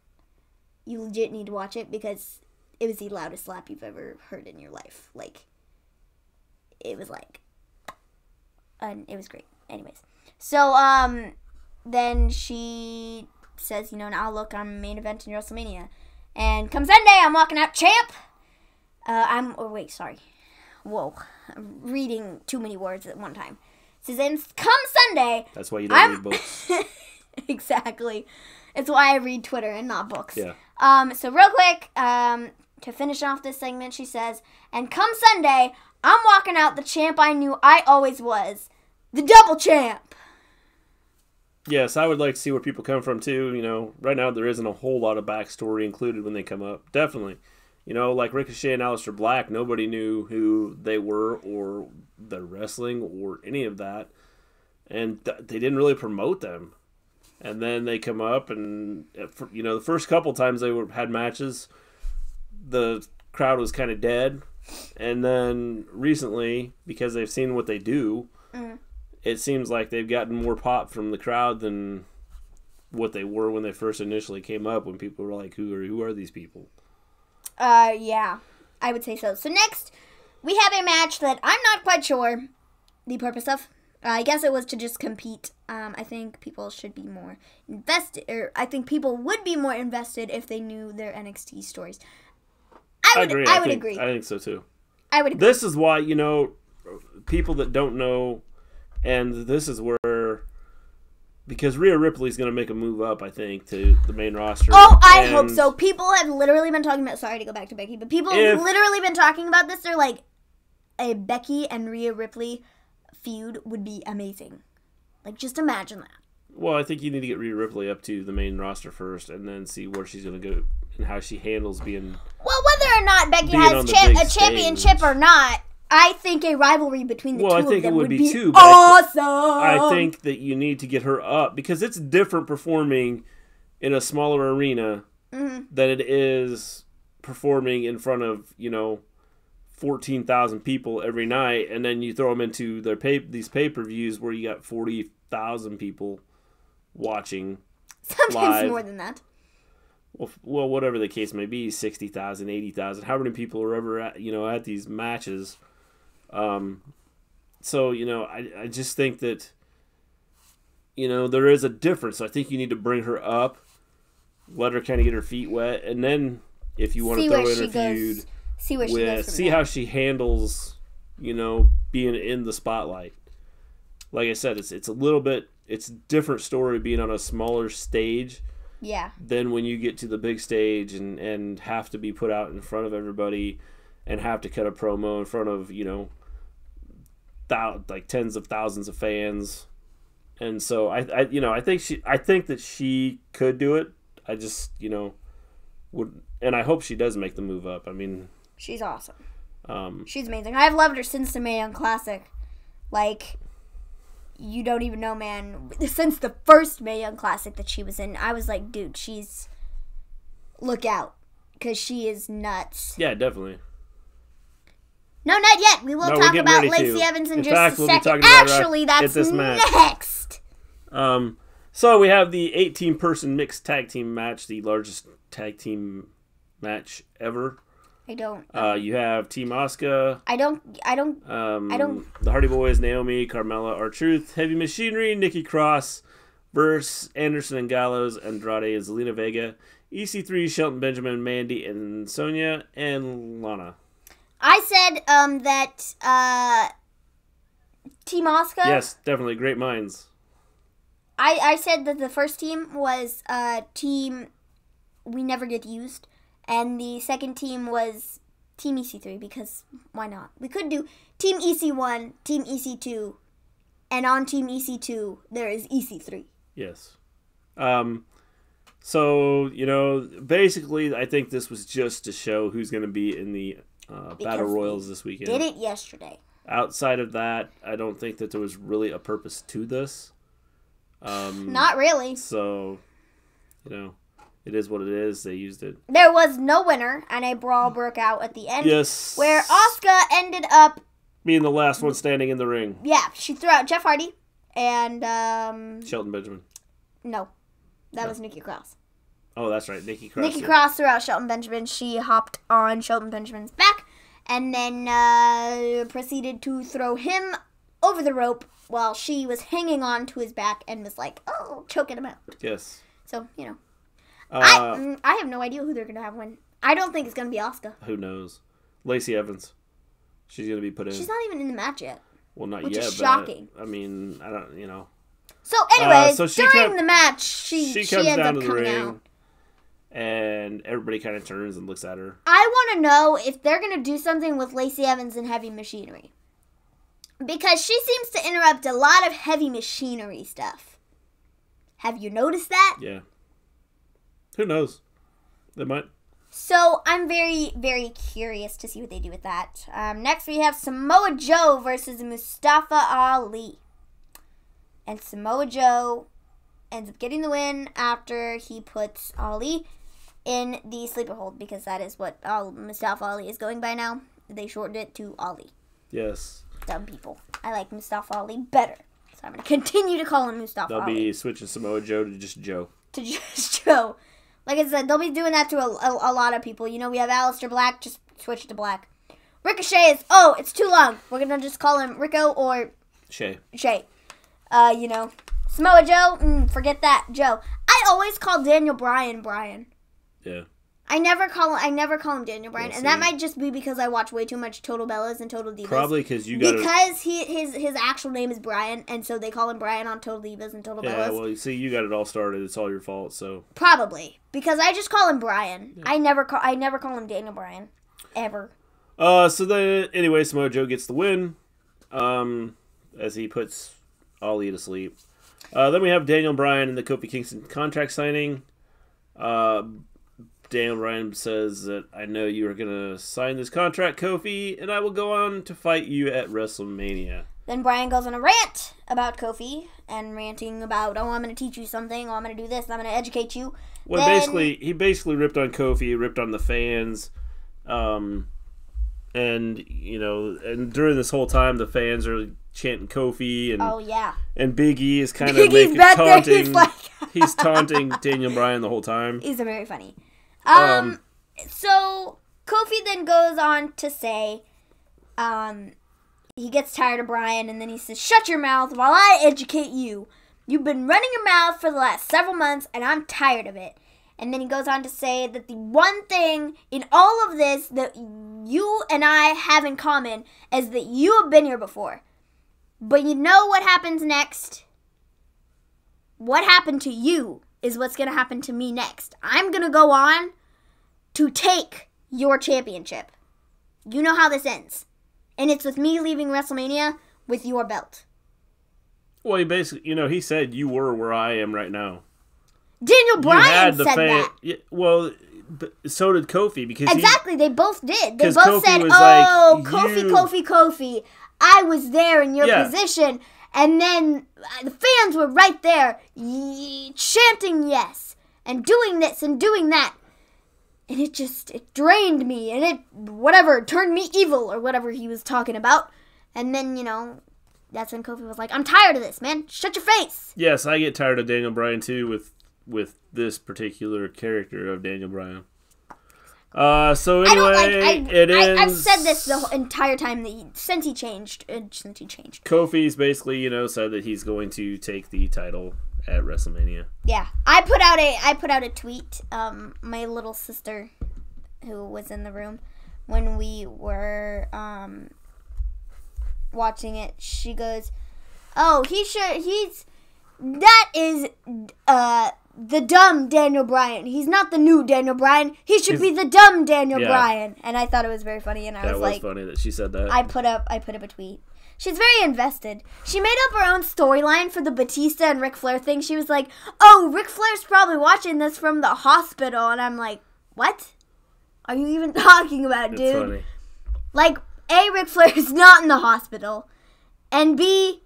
You legit need to watch it because it was the loudest slap you've ever heard in your life. Like, it was like... And it was great. Anyways. So, then she says, now look, I'm main event in WrestleMania. And come Sunday, I'm walking out champ. Whoa. I'm reading too many words at one time. It says, and come Sunday. That's why you don't read books. Exactly. It's why I read Twitter and not books. Yeah. So real quick, to finish off this segment, she says, and come Sunday, I'm walking out the champ I knew I always was. The double champ. Yes, I would like to see where people come from, too. Right now there isn't a whole lot of backstory included when they come up. Definitely. Like Ricochet and Aleister Black, nobody knew who they were or their wrestling or any of that. And they didn't really promote them. And then they come up and, the first couple times they had matches, the crowd was kind of dead. And then recently, because they've seen what they do, it seems like they've gotten more pop from the crowd than what they were when they first initially came up, when people were like, who are these people? Yeah, I would say so. So next, we have a match that I'm not quite sure the purpose of. I guess it was to just compete. I think people should be more invested, or I think people would be more invested if they knew their NXT stories. I would agree. I think so too. I would agree. This is why, people that don't know, and this is where, because Rhea Ripley's going to make a move up, I think, to the main roster. Oh, I hope so. People have literally been talking about, sorry to go back to Becky, but people have literally been talking about this. They're like, a Becky and Rhea Ripley feud would be amazing. Like, just imagine that. Well, I think you need to get Rhea Ripley up to the main roster first and then see where she's going to go and how she handles being... Well, whether or not Becky has a championship or not, I think a rivalry between the two of them would be too, awesome. I think that you need to get her up because it's different performing in a smaller arena than it is performing in front of, 14,000 people every night, and then you throw them into these pay-per-views where you got 40,000 people watching. Sometimes live. More than that. Well, whatever the case may be, 60,000, 80,000, how many people are ever at these matches? So, I just think that, there is a difference. I think you need to bring her up, let her kind of get her feet wet, and then if you want to throw in a feud, see how she handles, being in the spotlight. Like I said, it's a different story being on a smaller stage. Yeah. Then when you get to the big stage and have to be put out in front of everybody and have to cut a promo in front of, tens of thousands of fans. And so I think that she could do it. I just, would, and I hope she does make the move up. I mean, she's awesome. She's amazing. I've loved her since the Mae Young Classic. Like, you don't even know, man. Since the first Mae Young Classic that she was in, I was like, dude, look out. Because she is nuts. Yeah, definitely. No, not yet. We will talk about Lacey Evans in just a second. Actually, that's next. So we have the 18-person mixed tag team match, the largest tag team match ever. I don't. You have Team Asuka. I don't. The Hardy Boys, Naomi, Carmella, R-Truth, Heavy Machinery, Nikki Cross, versus Anderson and Gallows, Andrade and Zelina Vega, EC3, Shelton Benjamin, Mandy and Sonya, and Lana. I said that Team Asuka. Yes, definitely great minds. I said that the first team was Team We Never Get Used, and the second team was Team EC3, because why not? We could do Team EC1, Team EC2, and on Team EC2 there is EC3. Yes. So, basically I think this was just to show who's going to be in the Battle Royals this weekend. Did it yesterday. Outside of that, I don't think that there was really a purpose to this. Not really. So, it is what it is. They used it. There was no winner, and a brawl broke out at the end. Yes. Where Asuka ended up being the last one standing in the ring. Yeah, she threw out Jeff Hardy and Shelton Benjamin. No, that was Nikki Cross. Oh, that's right, Nikki Cross. Nikki Cross threw out Shelton Benjamin. She hopped on Shelton Benjamin's back and then proceeded to throw him over the rope while she was hanging on to his back and was like, choking him out. Yes. So, I have no idea who they're going to have win. I don't think it's going to be Asuka. Who knows? Lacey Evans. She's going to be put in. She's not even in the match yet. Well, not which yet. Which is shocking. I mean, I don't, So, anyways, during the match, she comes ends down up to the coming ring, out. And everybody kind of turns and looks at her. I want to know if they're going to do something with Lacey Evans and Heavy Machinery. Because she seems to interrupt a lot of Heavy Machinery stuff. Have you noticed that? Yeah. Who knows? They might. So, I'm very, very curious to see what they do with that. Next, we have Samoa Joe versus Mustafa Ali. And Samoa Joe ends up getting the win after he puts Ali in the sleeper hold, because that is what Mustafa Ali is going by now. They shortened it to Ali. Yes. Dumb people. I like Mustafa Ali better. So I'm going to continue to call him Mustafa Ali. They'll be switching Samoa Joe to just Joe. To just Joe. Like I said, they'll be doing that to a lot of people. We have Aleister Black, just switch to Black. Ricochet is, it's too long. We're going to just call him Rico or Shay. Samoa Joe, forget that, Joe. I always call Daniel Bryan Bryan. Yeah. I never call him Daniel Bryan, and that might just be because I watch way too much Total Bellas and Total Divas. Probably because his actual name is Bryan, and so they call him Bryan on Total Divas and Total Bellas. Yeah, well, you see, you got it all started. It's all your fault. So probably because I just call him Bryan. Yeah. I never call him Daniel Bryan, ever. Anyway, Samoa Joe gets the win, as he puts Ali to sleep. Then we have Daniel Bryan and the Kofi Kingston contract signing. Daniel Bryan says that I know you are going to sign this contract, Kofi, and I will go on to fight you at WrestleMania. Then Bryan goes on a rant about Kofi and ranting about, I'm going to teach you something, I'm going to do this, I'm going to educate you. Well, he basically ripped on Kofi, ripped on the fans, and during this whole time, the fans are chanting Kofi, and and Big E is kind of taunting. He's taunting Daniel Bryan the whole time. He's very funny. So Kofi then goes on to say, he gets tired of Bryan, and then he says, "Shut your mouth while I educate you. You've been running your mouth for the last several months, and I'm tired of it." And then he goes on to say that the one thing in all of this that you and I have in common is that you have been here before. But you know what happens next? What happened to you is what's going to happen to me next. I'm going to go on to take your championship. You know how this ends. And it's with me leaving WrestleMania with your belt. Well, he basically, he said you were where I am right now. Daniel Bryan said that. Yeah, well, so did Kofi, because they both did. They both Kofi said, Kofi, I was there in your position. And then the fans were right there chanting yes and doing this and doing that. And it drained me, and it turned me evil or whatever he was talking about. And then, that's when Kofi was like, I'm tired of this, man. Shut your face. Yes, I get tired of Daniel Bryan too with this particular character of Daniel Bryan. So anyway, I've said this the whole entire time since he changed. Kofi's basically, said that he's going to take the title at WrestleMania. Yeah, I put out a tweet. My little sister, who was in the room when we were watching it, she goes, "Oh, that is the dumb Daniel Bryan. He's not the new Daniel Bryan. He should be the dumb Daniel Bryan." And I thought it was very funny, and I was like, funny that she said that. I put up a tweet. She's very invested. She made up her own storyline for the Batista and Ric Flair thing. She was like, "Oh, Ric Flair's probably watching this from the hospital." And I'm like, "What are you even talking about, dude?" It's funny. Like, A, Ric Flair is not in the hospital. And B,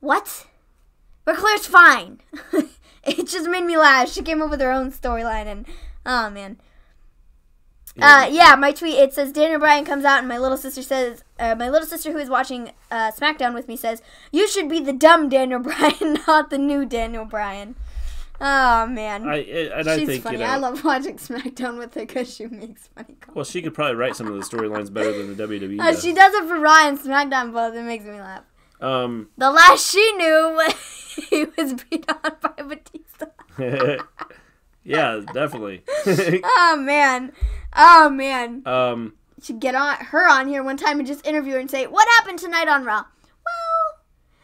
what? Ric Flair's fine. It just made me laugh. She came up with her own storyline, and oh man. My tweet, it says Daniel Bryan comes out, and my little sister who is watching SmackDown with me says, "You should be the dumb Daniel Bryan, not the new Daniel Bryan." Oh man, she's funny. I love watching SmackDown with her because she makes funny comments. Well, she could probably write some of the storylines better than the WWE does. She does it for Raw and SmackDown both. It makes me laugh. The last she knew, he was beat on by Batista. Yeah, definitely. Oh man. Should get her on here one time and just interview her and say, "What happened tonight on Raw?" "Well,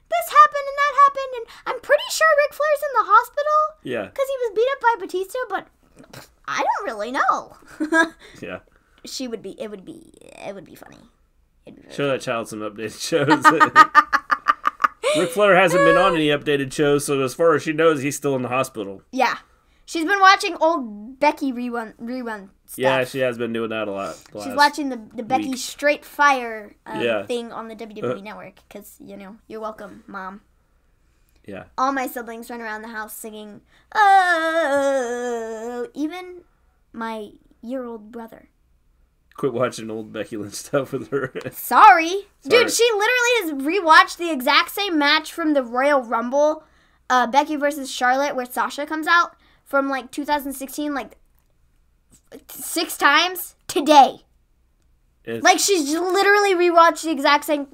this happened and that happened, and I'm pretty sure Ric Flair's in the hospital." Yeah. Because he was beat up by Batista, but I don't really know. Yeah. It would be funny. Show that child some updated shows. Ric Flair hasn't been on any updated shows, so as far as she knows, he's still in the hospital. Yeah. She's been watching old Becky rerun stuff. Yeah, she has been doing that a lot. She's watching the Becky Straight Fire thing on the WWE Network, because, you're welcome, Mom. Yeah. All my siblings run around the house singing, "Oh," even my year-old brother. Quit watching old Becky Lynch stuff with her. Sorry. Dude, she literally has rewatched the exact same match from the Royal Rumble, Becky versus Charlotte, where Sasha comes out, from, 2016, 6 times today. She's literally rewatched the exact same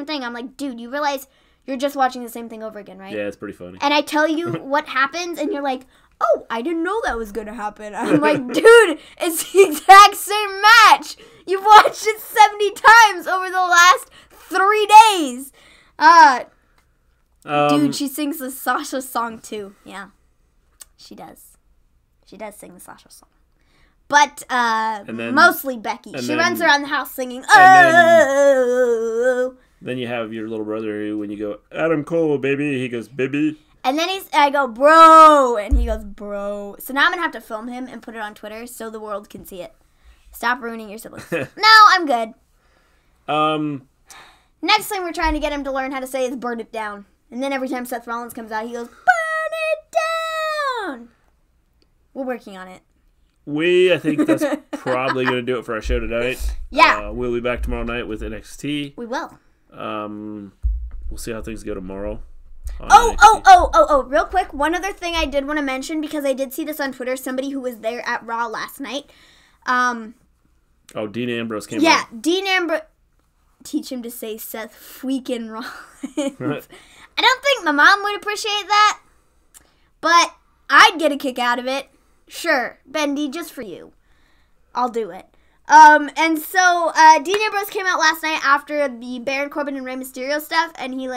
thing. I'm like, dude, you realize you're just watching the same thing over again, right? Yeah, it's pretty funny. And I tell you what happens, and you're like, "Oh, I didn't know that was going to happen." I'm like, dude, it's the exact same match. You've watched it 70 times over the last 3 days. Dude, she sings the Sasha song, too. Yeah, she does. She does sing the Sasha song. But mostly Becky. She runs around the house singing, "Oh." Then you have your little brother who, when you go, "Adam Cole, baby," he goes, "Baby." And then I go, "Bro," and he goes, "Bro." So now I'm going to have to film him and put it on Twitter so the world can see it. Stop ruining your siblings. No, I'm good. Next thing we're trying to get him to learn how to say is "burn it down." And then every time Seth Rollins comes out, he goes, "Burn it down." We're working on it. I think that's probably going to do it for our show tonight. Yeah. We'll be back tomorrow night with NXT. We will. We'll see how things go tomorrow. Real quick, one other thing I did want to mention, because I did see this on Twitter, somebody who was there at Raw last night. Dean Ambrose came out. Yeah, Dean Ambrose. Teach him to say Seth freaking Rollins. I don't think my mom would appreciate that, but I'd get a kick out of it. Sure, Bendy, just for you. I'll do it. And so Dean Ambrose came out last night after the Baron Corbin and Rey Mysterio stuff, and he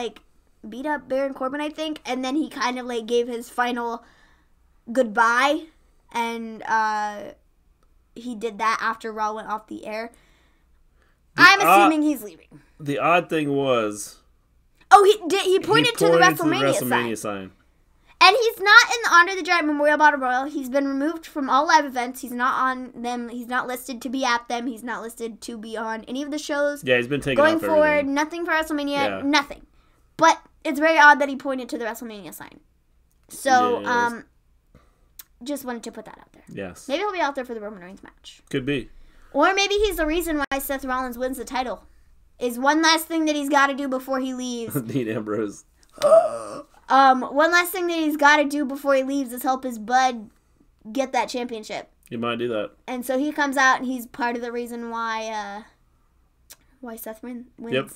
beat up Baron Corbin, I think, and then he kind of gave his final goodbye, and he did that after Raw went off the air. I'm assuming he's leaving. The odd thing was, he pointed to the WrestleMania sign. And he's not in the Andre the Giant Memorial Battle Royal. He's been removed from all live events. He's not on them. He's not listed to be at them. He's not listed to be on any of the shows. Yeah, he's been taken going off forward. Everything. Nothing for WrestleMania. Yeah. Nothing. But it's very odd that he pointed to the WrestleMania sign. So, just wanted to put that out there. Yes. Maybe he'll be out there for the Roman Reigns match. Could be. Or maybe he's the reason why Seth Rollins wins the title. is one last thing that he's got to do before he leaves. Dean Ambrose. One last thing that he's got to do before he leaves is help his bud get that championship. You might do that. And so he comes out and he's part of the reason why Seth wins. Yep.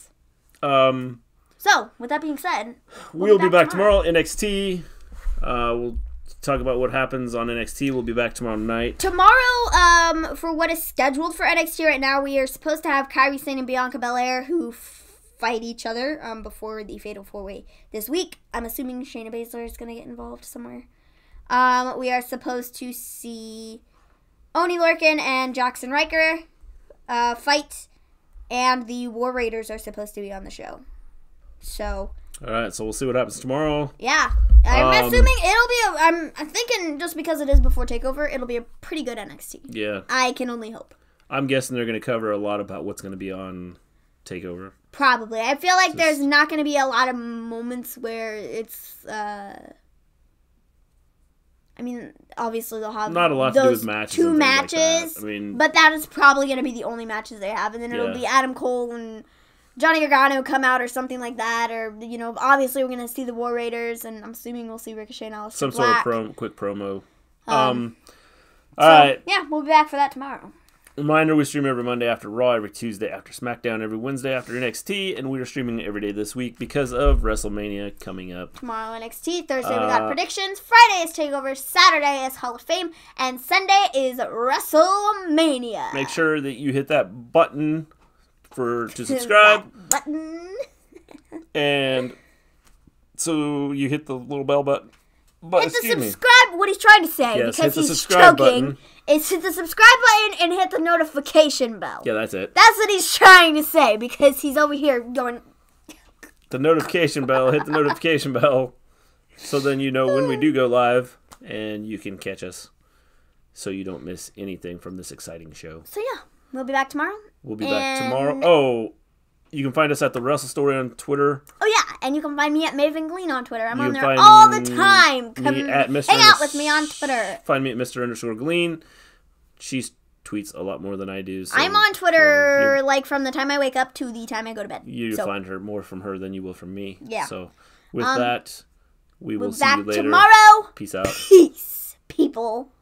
So, with that being said, we'll be back tomorrow. NXT. We'll talk about what happens on NXT. We'll be back tomorrow night. Tomorrow, for what is scheduled for NXT right now, we are supposed to have Kairi Sane and Bianca Belair who fight each other before the Fatal 4-Way this week. I'm assuming Shayna Baszler is going to get involved somewhere. We are supposed to see Oney Lorcan and Jackson Riker fight, and the War Raiders are supposed to be on the show. So. All right, so we'll see what happens tomorrow. Yeah, I'm assuming it'll be. I'm thinking just because it is before Takeover, it'll be a pretty good NXT. Yeah. I can only hope. I'm guessing they're going to cover a lot about what's going to be on Takeover. Probably. I feel like there's not going to be a lot of moments where it's. I mean, obviously they'll have not a lot to do with matches. Two matches. Like that. I mean, but that is probably going to be the only matches they have, and then it'll be Adam Cole and Johnny Gargano come out or something like that, or obviously we're going to see the War Raiders, and I'm assuming we'll see Ricochet and Aleister some Black. sort of quick promo. All right. Yeah, we'll be back for that tomorrow. Reminder, we stream every Monday after Raw, every Tuesday after SmackDown, every Wednesday after NXT, and we are streaming every day this week because of WrestleMania coming up. Tomorrow NXT, Thursday we got predictions, Friday is TakeOver, Saturday is Hall of Fame, and Sunday is WrestleMania. Make sure that you hit that button to subscribe. That button. And so you hit the little bell button. Hit the subscribe, what he's trying to say, because he's choking, is hit the subscribe button and hit the notification bell. Yeah, that's it. That's what he's trying to say, because he's over here going... The notification bell, hit the notification bell, so then you know when we do go live, and you can catch us, so you don't miss anything from this exciting show. So yeah, we'll be back tomorrow. We'll be back tomorrow. Oh, you can find us at The Wrestle Story on Twitter. Oh, yeah. And you can find me at Maven Glean on Twitter. I'm on there all the time. Come hang out with me on Twitter. Find me at Mr_Glean. She tweets a lot more than I do. So I'm on Twitter like from the time I wake up to the time I go to bed. You find her more from her than you will from me. Yeah. So with that, we will see you later. Tomorrow. Peace out. Peace, people.